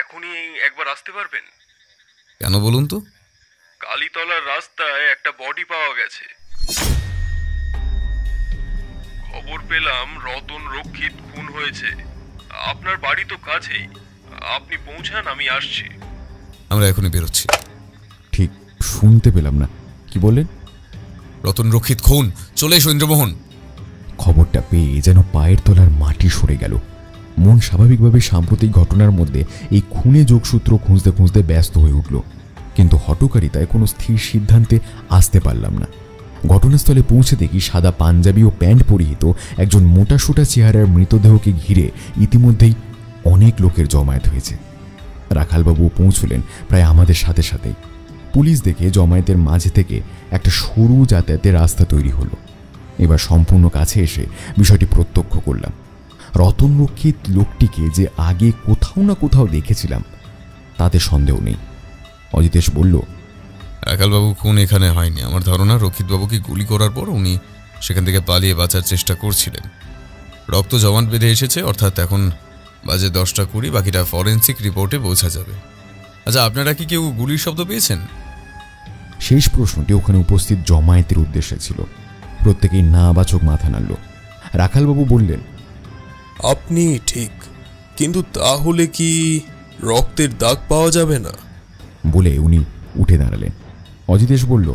এখনই একবার আসতে পারবেন? কেন বলুন তো? কালীতলার রাস্তায় একটা বডি পাওয়া গেছে। খবর পেলাম রতন রক্ষিত খুন হয়েছে। আপনার বাড়ি তো কাছেই, আপনি পৌঁছান, আমি আসছি। আমরা এখনই বেরোচ্ছি। ঠিক শুনতে পেলাম না, কি বললেন? রতন রক্ষিত খুন, চলে এসো ইন্দ্রমোহন। খবরটা পেয়ে যেন পায়ের তলার মাটি সরে গেল। মন স্বাভাবিকভাবে সাম্প্রতিক ঘটনার মধ্যে এই খুনে যোগসূত্র খুঁজতে খুঁজতে ব্যস্ত হয়ে উঠল, কিন্তু হঠকারিতায় কোনো স্থির সিদ্ধান্তে আসতে পারলাম না। ঘটনাস্থলে পৌঁছে দেখি সাদা পাঞ্জাবি ও প্যান্ট পরিহিত একজন মোটাসোটা চেহারার মৃতদেহকে ঘিরে ইতিমধ্যেই অনেক লোকের জমায়েত হয়েছে। রাখালবাবু পৌঁছলেন প্রায় আমাদের সাথে সাথেই। পুলিশ দেখে জমায়েতের মাঝে থেকে একটা সরু যাতায়াতের রাস্তা তৈরি হলো। এবার সম্পূর্ণ কাছে এসে বিষয়টি প্রত্যক্ষ করলাম। রতন রক্ষিত লোকটিকে যে আগে কোথাও না কোথাও দেখেছিলাম তাতে সন্দেহ নেই। অজিতেশ বলল, রাখালবাবু খুন এখানে হয়নি। আমার ধারণা রক্ষিতবাবুকে গুলি করার পর উনি সেখান থেকে পালিয়ে বাঁচার চেষ্টা করছিলেন। রক্ত জমাট বেঁধে এসেছে, অর্থাৎ এখন বাজে 10:20, বাকিটা ফরেন্সিক রিপোর্টে বোঝা যাবে। আচ্ছা, আপনারা কি কেউ গুলির শব্দ পেয়েছেন? শেষ প্রশ্নটি ওখানে উপস্থিত জমায়েতের উদ্দেশ্যে ছিল। প্রত্যেকেই না বাচক মাথা নাড়ল। রাখালবাবু বললেন, আপনি ঠিক, কিন্তু তাহলে কি রক্তের দাগ পাওয়া যাবে না? বলে উনি উঠে দাঁড়ালেন। অজিতেশ বলল,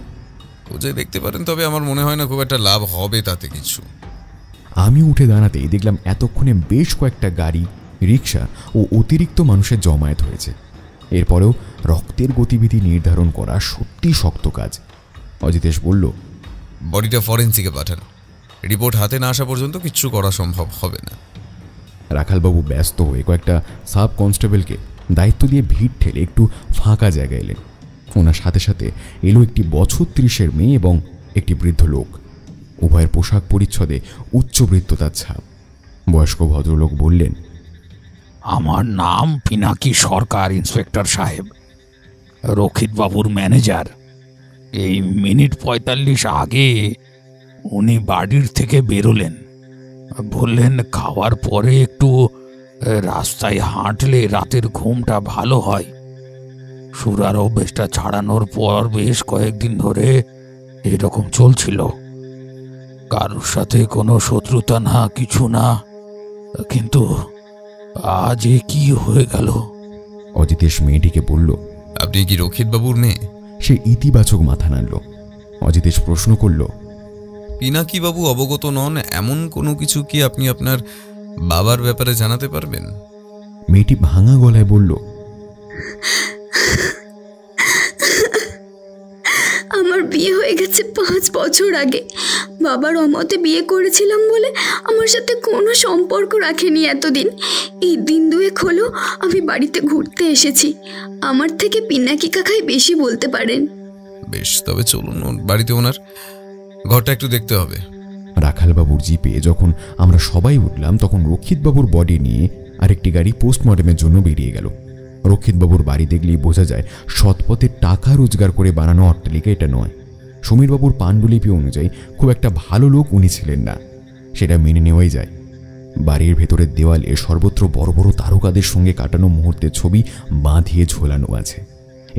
খুঁজে দেখতে পারেন, তবে আমার মনে হয় না খুব একটা লাভ হবে তাতে কিছু। আমি উঠে দাঁড়াতেই দেখলাম এতক্ষণে বেশ কয়েকটা গাড়ি, রিক্সা ও অতিরিক্ত মানুষের জমায়েত হয়েছে। এরপরেও রক্তের গতিবিধি নির্ধারণ করা সত্যি শক্ত কাজ। অজিতেশ বলল, বডিটা ফরেন্সিকে পাঠান। রিপোর্ট হাতে না আসা পর্যন্ত কিচ্ছু করা সম্ভব হবে না। রাখালবাবু ব্যস্ত হয়ে কয়েকটা সাব কনস্টেবলকে দায়িত্ব দিয়ে ভিড় ঠেলে একটু ফাঁকা জায়গায় এলেন। ওনার সাথে সাথে এলো একটি বছর 30-এর মেয়ে এবং একটি বৃদ্ধ লোক। উভয়ের পোশাক পরিচ্ছদে উচ্চবৃত্ততার ছাপ। বয়স্ক ভদ্রলোক বললেন, আমার নাম পিনাকি সরকার, ইন্সপেক্টর সাহেব, রক্ষিতবাবুর ম্যানেজার। এই মিনিট 45 আগে উনি বাড়ির থেকে বেরোলেন। বললেন খাওয়ার পরে একটু রাস্তায় হাঁটলে রাতের ঘুমটা ভালো হয়। সুরার অভ্যেসটা ছাড়ানোর পর বেশ কয়েকদিন ধরে এরকম চলছিল। কারোর সাথে কোনো শত্রুতা না, কিছু না, কিন্তু আজ এ কি হয়ে গেল? অজিতেশ মেয়েটিকে বলল, আপনি কি রক্ষিতবাবুর মেয়ে? সে ইতিবাচক মাথা নাড়ল। অজিতেশ প্রশ্ন করল, পিনাকিবাবু অবগত নন এমন কোনো কিছু কি আপনি আপনার বাবার ব্যাপারে জানাতে পারবেন? মেয়েটি ভাঙা গলায় বলল, আমার বিয়ে হয়ে গেছে 5 বছর আগে। বাবার অমতে বিয়ে করেছিলাম বলে আমার সাথে কোনো সম্পর্ক রাখেনি এতদিন। এই দিন 2 হলো আমি বাড়িতে ঘুরতে এসেছি। আমার থেকে পিনাকি কাকাই বেশি বলতে পারেন। বেশ, তবে চলুন বাড়িতে ওনার ঘরটা একটু দেখতে হবে। রাখালবাবুর জিপে যখন আমরা সবাই উঠলাম তখন রক্ষিতবাবুর বডি নিয়ে আরেকটি গাড়ি পোস্টমর্টমের জন্য বেরিয়ে গেল। রক্ষিতবাবুর বাড়ি দেখলেই বোঝা যায় সৎপথে টাকা রোজগার করে বানানো অট্টালিকা এটা নয়। সমীরবাবুর পাণ্ডুলিপি অনুযায়ী খুব একটা ভালো লোক উনি ছিলেন না, সেটা মেনে নেওয়াই যায়। বাড়ির ভেতরের দেওয়ালে সর্বত্র বড় বড় তারকাদের সঙ্গে কাটানো মুহূর্তের ছবি বাঁধিয়ে ঝোলানো আছে।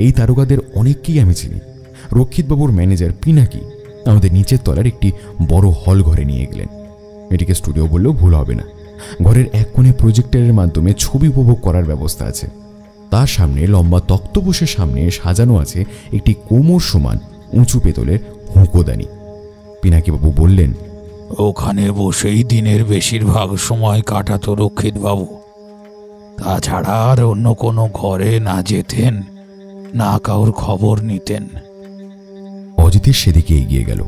এই তারকাদের অনেককেই আমি চিনি। রক্ষিতবাবুর ম্যানেজার পিনাকি আমাদের নিচের তলার একটি বড় হল ঘরে নিয়ে গেলেন। এটিকে স্টুডিও বললেও ভুল হবে না। ঘরের এক কোণে প্রজেক্টরের মাধ্যমে ছবি উপভোগ করার ব্যবস্থা আছে। তার সামনে লম্বা তক্তপোষের সামনে সাজানো আছে একটি কোমর সমান উঁচু পেতলের হুঁকোদানি। পিনাকিবাবু বললেন, ওখানে বসেই দিনের বেশিরভাগ সময় কাটাতো রক্ষিতবাবু। তাছাড়া আর অন্য কোনো ঘরে না যেতেন, না কাউর খবর নিতেন। অজিতেশ সেদিকে এগিয়ে গেল।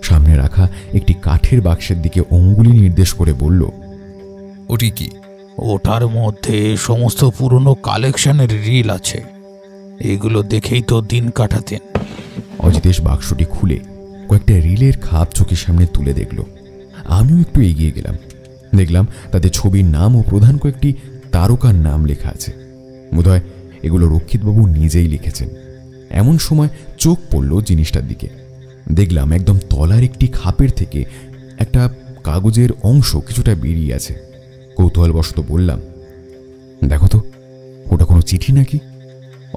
সামনে রাখা একটি কাঠের বাক্সের দিকে অঙ্গুলি নির্দেশ করে বলল, ওটি কি? ওটার মধ্যে সমস্ত পুরনো কালেকশনের রিল আছে। এগুলো দেখেই তো দিন কাটাতেন। অজিতেশ বাক্সটি খুলে কয়েকটা রিলের খাপ চোখের সামনে তুলে দেখল। আমিও একটু এগিয়ে গেলাম। দেখলাম তাতে ছবির নাম ও প্রধান কয়েকটি তারকার নাম লেখা আছে। বোধহয় এগুলো রক্ষিতবাবু নিজেই লিখেছেন। এমন সময় চোখ পড়ল জিনিসটার দিকে। দেখলাম একদম তলার একটি খাপের থেকে একটা কাগজের অংশ কিছুটা বেরিয়ে আছে। কৌতূহলবশত বললাম, দেখো তো, ওটা কোনো চিঠি নাকি?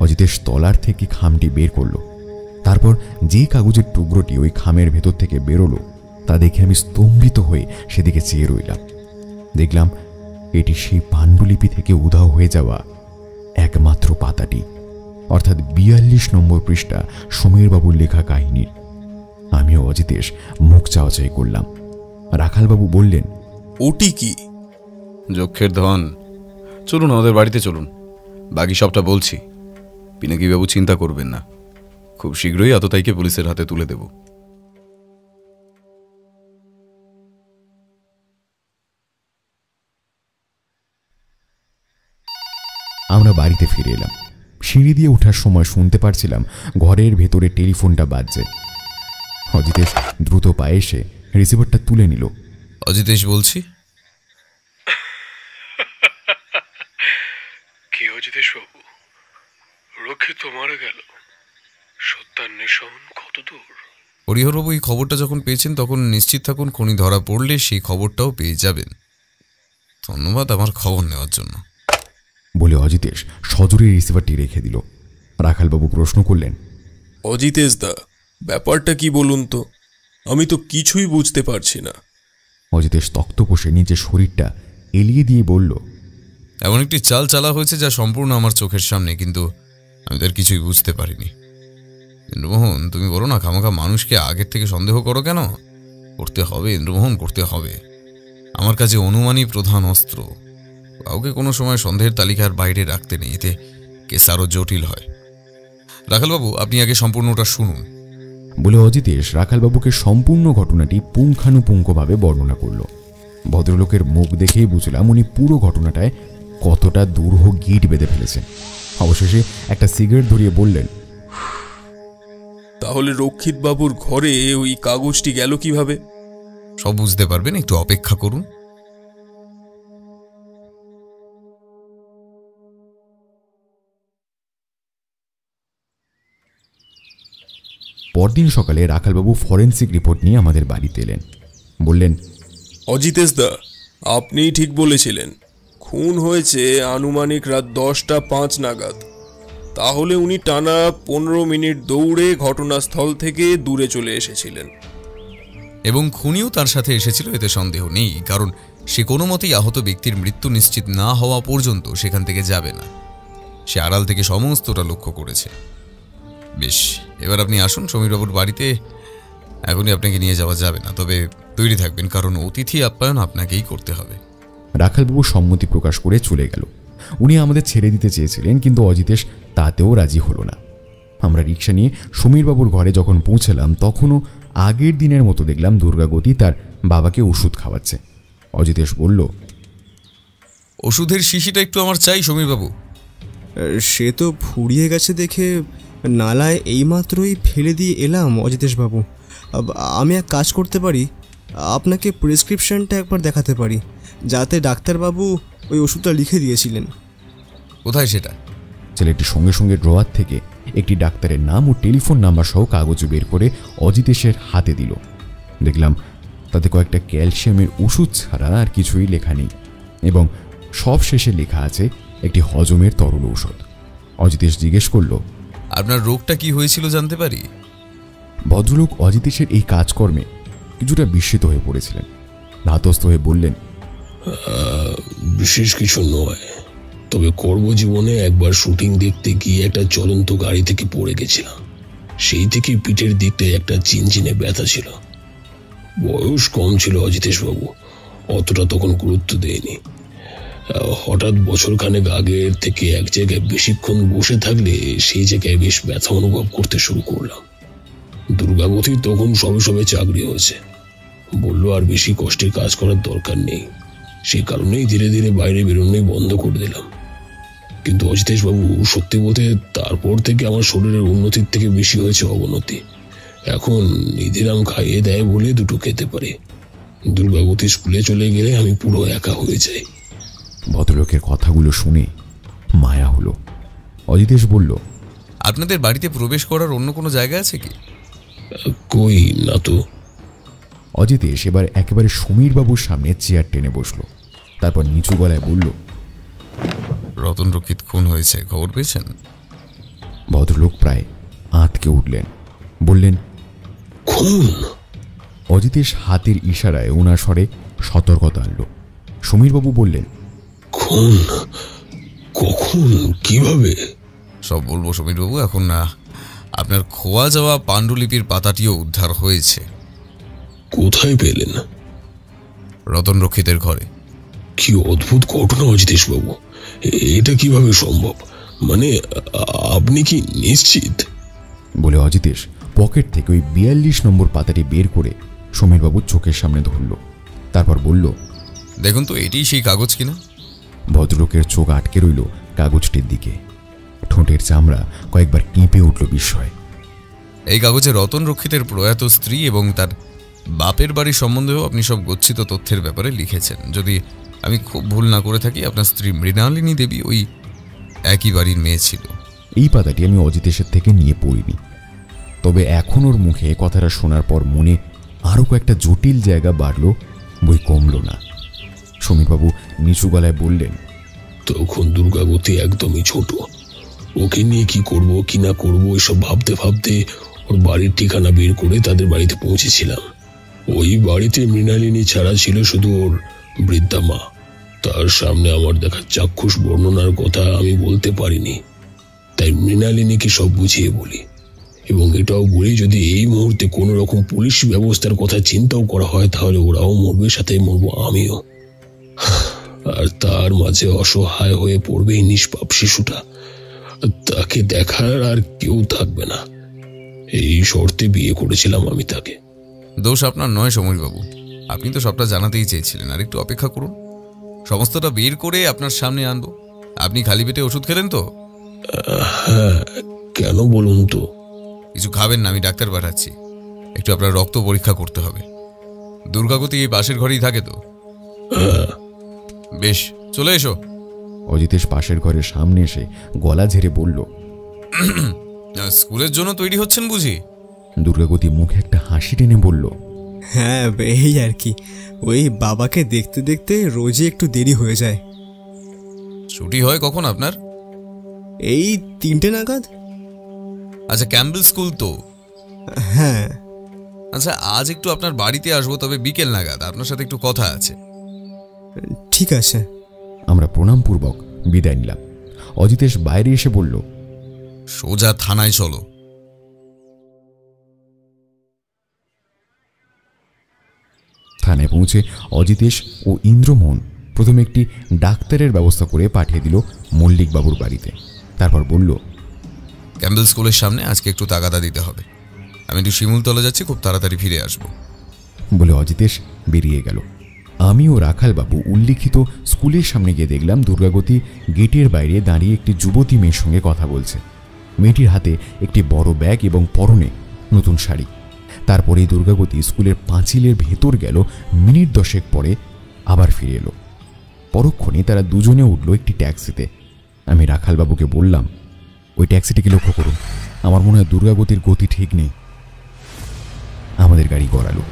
অজিতেশ তলার থেকে খামটি বের করলো। তারপর যে কাগজের টুকরোটি ওই খামের ভেতর থেকে বেরোলো তা দেখে আমি স্তম্ভিত হয়ে সেদিকে চেয়ে রইলাম। দেখলাম এটি সেই পাণ্ডুলিপি থেকে উধাও হয়ে যাওয়া একমাত্র পাতাটি, অর্থাৎ 42 নম্বর পৃষ্ঠা সমীরবাবুর লেখা কাহিনীর। আমিও অজিতেশ মুখ চাওয়াচাই করলাম। রাখালবাবু বললেন, ওটি কি? যক্ষের ধন। চলুন আমাদের বাড়িতে চলুন, বাকি সবটা বলছি। পিনাকিবাবু চিন্তা করবেন না, খুব শীঘ্রই আততায়ীকে পুলিশের হাতে তুলে দেব। আমরা বাড়িতে ফিরে এলাম। সিঁড়ি দিয়ে ওঠার সময় শুনতে পারছিলাম ঘরের ভেতরে টেলিফোনটা বাজছে। অজিতেশ দ্রুত পায়ে এসে রিসিভারটা তুলে নিল। অজিতেশ বলছি। কি অজিতেশ বাবু, রক্ষিত তো মারা গেল, সত্যান্বেষণ কত দূর? হরিহরবাবু এই খবরটা যখন পেয়েছেন তখন নিশ্চিত থাকুন খনি ধরা পড়লে সেই খবরটাও পেয়ে যাবেন। ধন্যবাদ আমার খবর নেওয়ার জন্য, বলে অজিতেশ সজোরে রিসিভারটি রেখে দিল। রাখালবাবু প্রশ্ন করলেন, অজিতেশ দা, ব্যাপারটা কি বলুন তো? আমি তো কিছুই বুঝতে পারছি না। অজিতেশ তক্তপোষে নিজের শরীরটা এলিয়ে দিয়ে বলল, এমন একটি চাল চালা হয়েছে যা সম্পূর্ণ আমার চোখের সামনে, কিন্তু আমি তার কিছুই বুঝতে পারিনি। ইন্দ্রমোহন, তুমি বলো না খামাখা মানুষকে আগের থেকে সন্দেহ করো কেন? করতে হবে ইন্দ্রমোহন, করতে হবে। আমার কাছে অনুমানই প্রধান অস্ত্র। কাউকে কোনো সময় সন্দেহের তালিকার বাইরে রাখতে নেই, এতে কেস আরও জটিল হয়। রাখালবাবু, আপনি আগে সম্পূর্ণটা শুনুন, বলে অজিতেশ রাখালবাবুকে সম্পূর্ণ ঘটনাটি পুঙ্খানুপুঙ্খভাবে বর্ণনা করল। ভদ্রলোকের মুখ দেখেই বুঝলাম উনি পুরো ঘটনাটায় কতটা দুরূহ গিট বেঁধে ফেলেছেন। অবশেষে একটা সিগারেট ধরিয়ে বললেন, তাহলে রক্ষিত বাবুর ঘরে ওই কাগজটি গেল কিভাবে? সব বুঝতে পারবেন, একটু অপেক্ষা করুন। পরদিন সকালে রাখালবাবু ফরেন্সিক রিপোর্ট নিয়ে আমাদের বাড়িতে এলেন। বললেন, অজিতেশ দা, আপনিই ঠিক বলেছিলেন, খুন হয়েছে আনুমানিক রাত 10:05 নাগাদ। তাহলে উনি টানা 15 মিনিট দৌড়ে ঘটনাস্থল থেকে দূরে চলে এসেছিলেন, এবং খুনিও তার সাথে এসেছিল, এতে সন্দেহ নেই, কারণ সে কোনো মতেই আহত ব্যক্তির মৃত্যু নিশ্চিত না হওয়া পর্যন্ত সেখান থেকে যাবে না। সে আড়াল থেকে সমস্তটা লক্ষ্য করেছে। বেশ, এবার আপনি আসুন সমীরবাবুর বাড়িতে। এখনই আপনাকে নিয়ে যাওয়া যাবে না, তবে তৈরি থাকবেন, কারণ অতিথি আপ্যায়ন আপনাকেই করতে হবে। রাখালবাবু সম্মতি প্রকাশ করে চলে গেল। উনি আমাদের ছেড়ে দিতে চেয়েছিলেন, কিন্তু অজিতেশ তাতেও রাজি হলো না। আমরা রিক্সা নিয়ে সমীরবাবুর ঘরে যখন পৌঁছালাম তখনও আগের দিনের মতো দেখলাম দুর্গাগতি তার বাবাকে ওষুধ খাওয়াচ্ছে। অজিতেশ বলল, ওষুধের শিশিটা একটু আমার চাই সমীরবাবু। সে তো ফুরিয়ে গেছে দেখে নালায় এইমাত্রই ফেলে দিয়ে এলাম অজিতেশবাবু। আমি এক কাজ করতে পারি, আপনাকে প্রেসক্রিপশনটা একবার দেখাতে পারি, যাতে ডাক্তারবাবু ওই ওষুধটা লিখে দিয়েছিলেন। কোথায় সেটা? ছেলেটি সঙ্গে সঙ্গে ড্রয়ার থেকে একটি ডাক্তারের নাম ও টেলিফোন নাম্বার সহ কাগজ বের করে অজিতেশের হাতে দিল। দেখলাম তাতে কয়েকটা ক্যালসিয়ামের ওষুধ ছাড়া আর কিছুই লেখা নেই, এবং সব শেষে লেখা আছে একটি হজমের তরল ঔষধ। অজিতেশ জিজ্ঞেস করল, আপনার রোগটা কি হয়েছিল জানতে পারি? ভদ্রলোক অজিতেশের এই কাজকর্মে কিছুটা বিস্মিত হয়ে পড়েছিলেন। ধাতস্থ হয়ে বললেন, বিশেষ কিছু নয়, তবে কর্মজীবনে একবার শুটিং দেখতে গিয়ে একটা চলন্ত গাড়ি থেকে পড়ে গেছিলাম। সেই থেকে পিঠের দিকটায় একটা চিনচিনে ব্যথা ছিল। বয়স কম ছিল অজিতেশবাবু, অতটা তখন গুরুত্ব দেয়নি। হঠাৎ বছরখানেক আগের থেকে এক জায়গায় বেশিক্ষণ বসে থাকলে সেই জায়গায় বেশ ব্যথা অনুভব করতে শুরু করলাম। দুর্গাবতীর তখন সবে সবে চাকরি হয়েছে, বলল আর বেশি কষ্টের কাজ করার দরকার নেই। সেই কারণেই ধীরে ধীরে বাইরে বেরোনোই বন্ধ করে দিলাম। কিন্তু অজিতেশবাবু, সত্যি বলতে তারপর থেকে আমার শরীরের উন্নতির থেকে বেশি হয়েছে অবনতি। এখন নিধিরাম খাইয়ে দেয় বলে দুটো খেতে পারি। দুর্গাবতী স্কুলে চলে গেলে আমি পুরো একা হয়ে যাই। ভদ্রলোকের কথাগুলো শুনে মায়া হলো। অজিতেশ বলল, আপনাদের বাড়িতে প্রবেশ করার অন্য কোনো জায়গা আছে কি? কই না তো। অজিতেশ এবার একেবারে সমীরবাবুর সামনে চেয়ার টেনে বসলো। তারপর নিচু গলায় বলল, রতন রক্ষিত খুন হয়েছে, খবর পেয়েছেন? ভদ্রলোক প্রায় আঁতকে উঠলেন, বললেন, খুন? অজিতেশ হাতের ইশারায় ওনার স্বরে সতর্কতা আনল। সমীরবাবু বললেন, খুন? কখন? কিভাবে? সব বলবো সমীরবাবু। এখন না, আপনার খোয়া যাওয়া পাণ্ডুলিপির পাতাটিও উদ্ধার হয়েছে। কোথায় পেলেন? রতন রক্ষিতের ঘরে। কি অদ্ভুত ঘটনা অজিতেশ বাবু, এটা কিভাবে সম্ভব? মানে আপনি কি নিশ্চিত? বলে অজিতেশ পকেট থেকে ওই 42 নম্বর পাতাটি বের করে সমীরবাবুর চোখের সামনে ধরল। তারপর বলল, দেখুন তো, এটাই সেই কাগজ কিনা। ভদ্রলোকের চোখ আটকে রইল কাগজটির দিকে। ঠোঁটের চামড়া কয়েকবার কেঁপে উঠল বিস্ময়। এই কাগজে রতন রক্ষিতের প্রয়াত স্ত্রী এবং তার বাপের বাড়ি সম্বন্ধেও আপনি সব গচ্ছিত তথ্যের ব্যাপারে লিখেছেন। যদি আমি খুব ভুল না করে থাকি, আপনার স্ত্রী মৃণালিনী দেবী ওই একই বাড়ির মেয়ে ছিল। এই পাতাটি আমি অজিতেশের থেকে নিয়ে পড়িনি, তবে এখন ওর মুখে কথাটা শোনার পর মনে আরও কয়েকটা জটিল জায়গা বাড়ল, বই কমল না। সমীরবাবু নিচু গলায় বললেন, তখন দুর্গাবতী একদমই ছোট। ওকে নিয়ে কি করব কি না করবো এসব ভাবতে ভাবতে ওর বাড়ির ঠিকানা বের করে তাদের বাড়িতে পৌঁছেছিলাম। ওই বাড়িতে মৃণালিনী ছাড়া ছিল শুধু ওর বৃদ্ধা মা। তার সামনে আমার দেখা চাক্ষুষ বর্ণনার কথা আমি বলতে পারিনি, তাই মৃণালিনীকে সব বুঝিয়ে বলি, এবং এটাও বলি যদি এই মুহূর্তে কোনো রকম পুলিশ ব্যবস্থার কথা চিন্তাও করা হয় তাহলে ওরাও মরবে, সাথে মরবো আমিও। আর তার মাঝে অসহায় হয়ে পড়বে এই নিষ্পাপ শিশুটা, তাকে দেখার আর কেউ থাকবে না। এই শর্তে বিয়ে করেছিলাম আমি তাকে। দোষ আপনার নয় সমীরবাবু, আপনি তো সবটা জানাতেই চেয়েছিলেন। আর একটু অপেক্ষা করুন, সমস্তটা বের করে আপনার সামনে আনবো। আপনি খালি পেটে ওষুধ খেলেন তো? হ্যাঁ, কেন বলুন তো? কিছু খাবেন না, আমি ডাক্তার পাঠাচ্ছি। একটু আপনার রক্ত পরীক্ষা করতে হবে। দুর্গাবতী এই পাশের ঘরেই থাকে তো? বেশ, চলে এসো। অজিতেশ পাশের ঘরের সামনে এসে গলা ঝেড়ে বলল, স্কুলের জন্য তৈরি হচ্ছেন বুঝি? দুর্গাবতী মুখে একটা হাসি টেনে বলল, হ্যাঁ, এই আর কি। ওই বাবাকে দেখতে দেখতে রোজই একটু দেরি হয়ে যায়। ছুটি হয় কখন আপনার? এই 3টে নাগাদ। আচ্ছা, ক্যাম্বেল স্কুল তো? হ্যাঁ। আচ্ছা, আজ একটু আপনার বাড়িতে আসবো, তবে বিকেল নাগাদ। আপনার সাথে একটু কথা আছে। ঠিক আছে। আমরা প্রণামপূর্বক বিদায় নিলাম। অজিতেশ বাইরে এসে বলল, সোজা থানায় চলো। থানায় পৌঁছে অজিতেশ ও ইন্দ্রমোহন প্রথমে একটি ডাক্তারের ব্যবস্থা করে পাঠিয়ে দিল মল্লিকবাবুর বাড়িতে। তারপর বলল, ক্যাম্বেল স্কুলের সামনে আজকে একটু তাগাদা দিতে হবে। আমি একটু শিমুলতলা যাচ্ছি, খুব তাড়াতাড়ি ফিরে আসবো। বলে অজিতেশ বেরিয়ে গেল। আমি ও রাখালবাবু উল্লিখিত স্কুলের সামনে গিয়ে দেখলাম দুর্গাবতী গেটের বাইরে দাঁড়িয়ে একটি যুবতী মেয়ের সঙ্গে কথা বলছে। মেয়েটির হাতে একটি বড় ব্যাগ এবং পরনে নতুন শাড়ি। তারপরেই দুর্গাবতী স্কুলের পাঁচিলের ভেতর গেল। মিনিট 10 পরে আবার ফিরে এলো। পরক্ষণে তারা দুজনে উঠল একটি ট্যাক্সিতে। আমি রাখালবাবুকে বললাম, ওই ট্যাক্সিটিকে লক্ষ্য করুন, আমার মনে হয় দুর্গাবতীর গতি ঠিক নেই। আমাদের গাড়ি গড়ালো।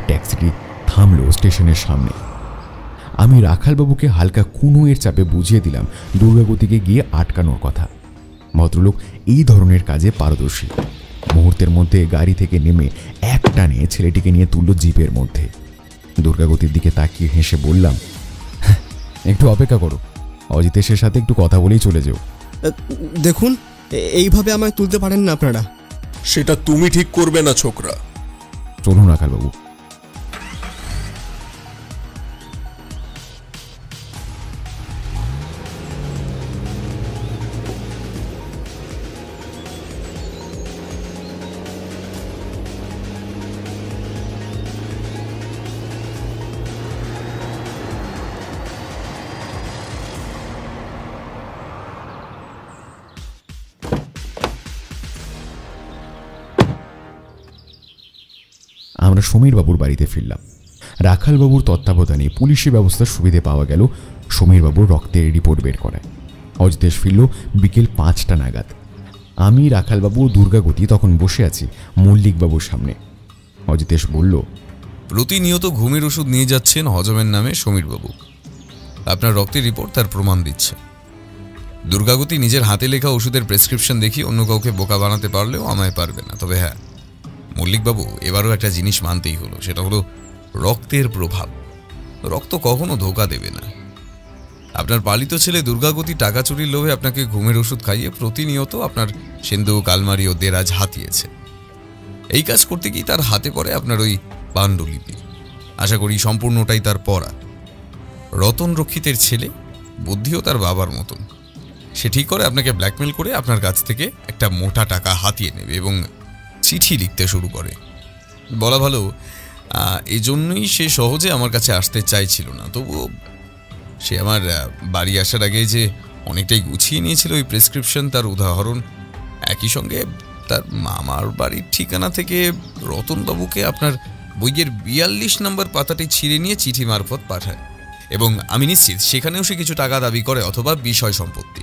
ট্যাক্সিটি থামলো স্টেশনের সামনে। আমি রাখালবাবুকে হালকা কুনুয়ের চাপে বুঝিয়ে দিলাম দুর্গাবতীকে গিয়ে আটকানোর কথা। ভদ্রলোক এই ধরনের কাজে পারদর্শী। মুহূর্তের মধ্যে গাড়ি থেকে নেমে এক টানে ছেলেটিকে নিয়ে তুলল জিপের মধ্যে। দুর্গাবতীর দিকে তাকিয়ে হেসে বললাম, একটু অপেক্ষা করো, অজিতেশের সাথে একটু কথা বলেই চলে যেও। দেখুন, এইভাবে আমায় তুলতে পারেন না আপনারা। সেটা তুমি ঠিক করবে না ছোকরা। চলুন রাখালবাবু। আমরা সমীরবাবুর বাড়িতে ফিরলাম। রাখালবাবুর তত্ত্বাবধানে পুলিশি ব্যবস্থার সুবিধে পাওয়া গেল সমীরবাবুর রক্তের রিপোর্ট বের করায়। অজিতেশ ফিরল বিকেল 5টা নাগাদ। আমি, রাখালবাবু ও দুর্গাগতি তখন বসে আছি মল্লিকবাবুর সামনে। অজিতেশ বলল, প্রতিনিয়ত ঘুমের ওষুধ নিয়ে যাচ্ছেন হজমের নামে সমীরবাবু। আপনার রক্তের রিপোর্ট তার প্রমাণ দিচ্ছে। দুর্গাগতি নিজের হাতে লেখা ওষুধের প্রেসক্রিপশন দেখিয়ে অন্য কাউকে বোকা বানাতে পারলেও আমায় পারবে না। তবে হ্যাঁ, মল্লিকবাবু এবারও একটা জিনিস মানতেই হলো, সেটা হলো রক্তের প্রভাব। রক্ত কখনো ধোকা দেবে না। আপনার পালিত ছেলে দুর্গাগতি টাকা চুরির লোভে আপনাকে ঘুমের ওষুধ খাইয়ে প্রতিনিয়ত আপনার সিন্ধুক, আলমারি ও দেরাজ হাতিয়েছে। এই কাজ করতে গিয়ে তার হাতে পড়ে আপনার ওই পাণ্ডুলিপি। আশা করি সম্পূর্ণটাই তার পড়া। রতন রক্ষিতের ছেলে, বুদ্ধিও তার বাবার মতন। সে ঠিক করে আপনাকে ব্ল্যাকমেল করে আপনার কাছ থেকে একটা মোটা টাকা হাতিয়ে নেবে এবং চিঠি লিখতে শুরু করে। বলা ভালো, এই জন্যই সে সহজে আমার কাছে আসতে চাইছিল না। তবুও সে আমার বাড়ি আসার আগে যে অনেকটাই গুছিয়ে নিয়েছিল ওই প্রেসক্রিপশন, তার উদাহরণ। একই সঙ্গে তার মামার বাড়ির ঠিকানা থেকে রতনবাবুকে আপনার বইয়ের 42 নম্বর পাতাটি ছিঁড়ে নিয়ে চিঠি মারফত পাঠায় এবং আমি নিশ্চিত সেখানেও সে কিছু টাকা দাবি করে অথবা বিষয় সম্পত্তি।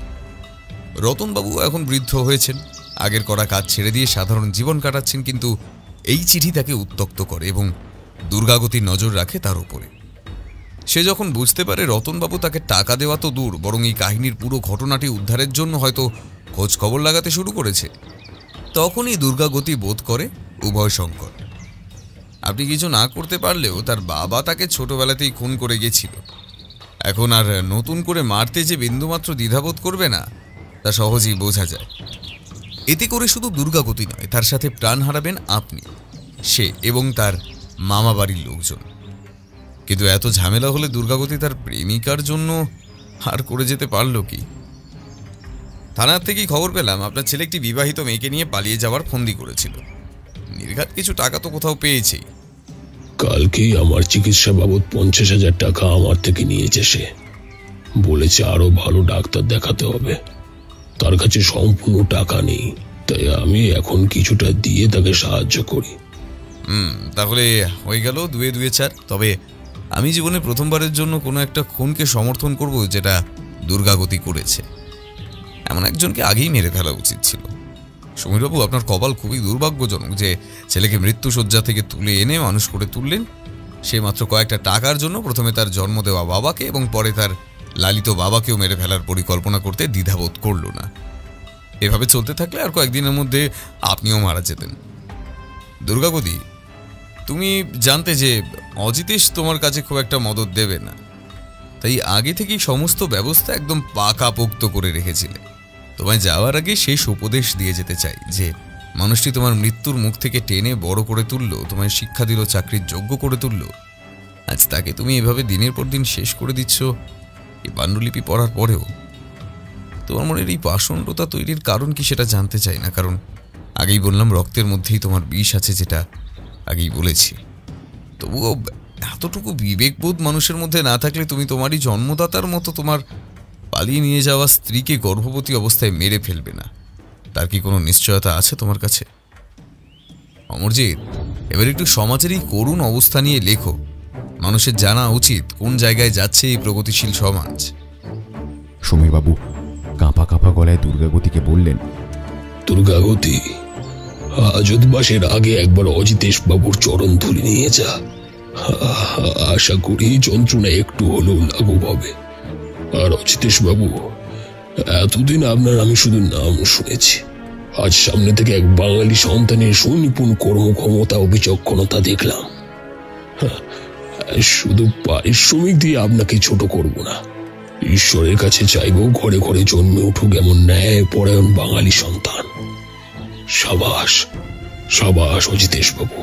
রতনবাবু এখন বৃদ্ধ হয়েছেন, আগের করা কাজ ছেড়ে দিয়ে সাধারণ জীবন কাটাচ্ছেন, কিন্তু এই চিঠি তাকে উত্ত্যক্ত করে এবং দুর্গাগতির নজর রাখে তার উপরে। সে যখন বুঝতে পারে রতনবাবু তাকে টাকা দেওয়া তো দূর, বরং এই কাহিনীর পুরো ঘটনাটি উদ্ধারের জন্য হয়তো খোঁজ খবর লাগাতে শুরু করেছে, তখনই দুর্গাগতি বোধ করে উভয় সংকট। আপনি কিছু না করতে পারলেও তার বাবা তাকে ছোটবেলাতেই খুন করে গেছিল। এখন আর নতুন করে মারতে যে বিন্দুমাত্র দ্বিধাবোধ করবে না, তা সহজেই বোঝা যায়। এতে করে শুধু দুর্গাগতি নয়, তার সাথে প্রাণ হারাবেন আপনি, সে এবং তার মামা বাড়ির লোকজন। কিন্তু এত ঝামেলা হলে দুর্গাগতি তার প্রেমিকার জন্য আর করে যেতে পারল কি? থানার থেকেই খবর পেলাম আপনার ছেলে একটি বিবাহিত মেয়েকে নিয়ে পালিয়ে যাওয়ার ফন্দি করেছিল। নির্ঘাত কিছু টাকা তো কোথাও পেয়েছেই। কালকেই আমার চিকিৎসা বাবদ 50,000 টাকা আমার থেকে নিয়েছে সে। বলেছে আরো ভালো ডাক্তার দেখাতে হবে, তার কাছে সম্পূর্ণ টাকা নেই, তাই আমি এখন কিছুটা দিয়ে তাকে সাহায্য করি। তাহলে হয়ে গেল 2 2 4। তবে আমি জীবনে প্রথমবারের জন্য কোনো একটা খুনকে সমর্থন করব যেটা দুর্গাগতি করেছে। এমন একজনকে আগেই মেরে ফেলা উচিত ছিল। সমীরবাবু, আপনার কপাল খুবই দুর্ভাগ্যজনক যে ছেলেকে মৃত্যুশয্যা থেকে তুলে এনে মানুষ করে তুললেন। সে মাত্র কয়েকটা টাকার জন্য প্রথমে তার জন্ম দেওয়া বাবাকে এবং পরে তার লালিত বাবাকেও মেরে ফেলার পরিকল্পনা করতে দ্বিধাবোধ করল না। এভাবে চলতে থাকলে আর কয়েকদিনের মধ্যে আপনিও মারা যেতেন। দুর্গাগতি, তুমি জানতে যে অজিতেশ তোমার কাছে খুব একটা মদত দেবে না, তাই আগে থেকেই সমস্ত ব্যবস্থা একদম পাকাপোক্ত করে রেখেছিলে। তোমায় যাওয়ার আগে শেষ উপদেশ দিয়ে যেতে চাই যে মানুষটি তোমার মৃত্যুর মুখ থেকে টেনে বড় করে তুলল, তোমায় শিক্ষা দিল, চাকরির যোগ্য করে তুলল। আজ তাকে তুমি এভাবে দিনের পর দিন শেষ করে দিচ্ছ এই পাণ্ডুলিপি পড়ার পরেও। তোমার মনের এই পাষণ্ডতা তৈরির কারণ কি সেটা জানতে চাই না, কারণ আগেই বললাম রক্তের মধ্যেই তোমার বিষ আছে, যেটা আগেই বলেছি। তবুও এতটুকু বিবেকবোধ মানুষের মধ্যে না থাকলে তুমি তোমারই জন্মদাতার মতো তোমার পালিয়ে নিয়ে যাওয়া স্ত্রীকে গর্ভবতী অবস্থায় মেরে ফেলবে না। তার কি কোনো নিশ্চয়তা আছে তোমার কাছে? অমরজিৎ, এবার একটু সমাজের এই করুণ অবস্থা নিয়ে লেখো। মানুষের জানা উচিত কোন জায়গায় যাচ্ছে এই প্রগতিশীল সমাজ। সমীরবাবু কাঁপা কাঁপা গলায় দুর্গাগতিকে বললেন, দুর্গাগতি, আযোধবাসের আগে একবার অজিতেশ বাবুর চরণ ধুলি নিয়ে যা। আশা করি যন্ত্রণা একটু হলেও লাঘব হবে। আর অজিতেশ বাবু, এতদিন আপনার আমি শুধু নাম শুনেছি, আজ সামনে থেকে এক বাঙালি সন্তানের সুনিপুণ কর্মক্ষমতা ও বিচক্ষণতা দেখলাম। শুধু পারিশ্রমিক দিয়ে আপনাকে ছোট করব না, ঈশ্বরের কাছে চাইব ঘরে ঘরে জন্মে উঠুক এমন ন্যায়পরায়ণ বাঙালি সন্তান। সাবাস সাবাস অজিতেশ বাবু।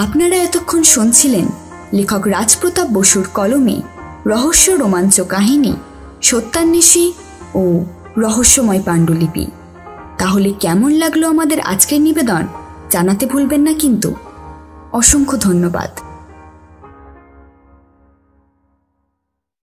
আপনারা এতক্ষণ শুনছিলেন লেখক রাজপ্রতাপ বসুর কলমে রহস্য রোমাঞ্চ কাহিনী সত্যান্বেষী ও রহস্যময় পাণ্ডুলিপি। তাহলে কেমন লাগলো আমাদের আজকের নিবেদন জানাতে ভুলবেন না কিন্তু। অসংখ্য ধন্যবাদ।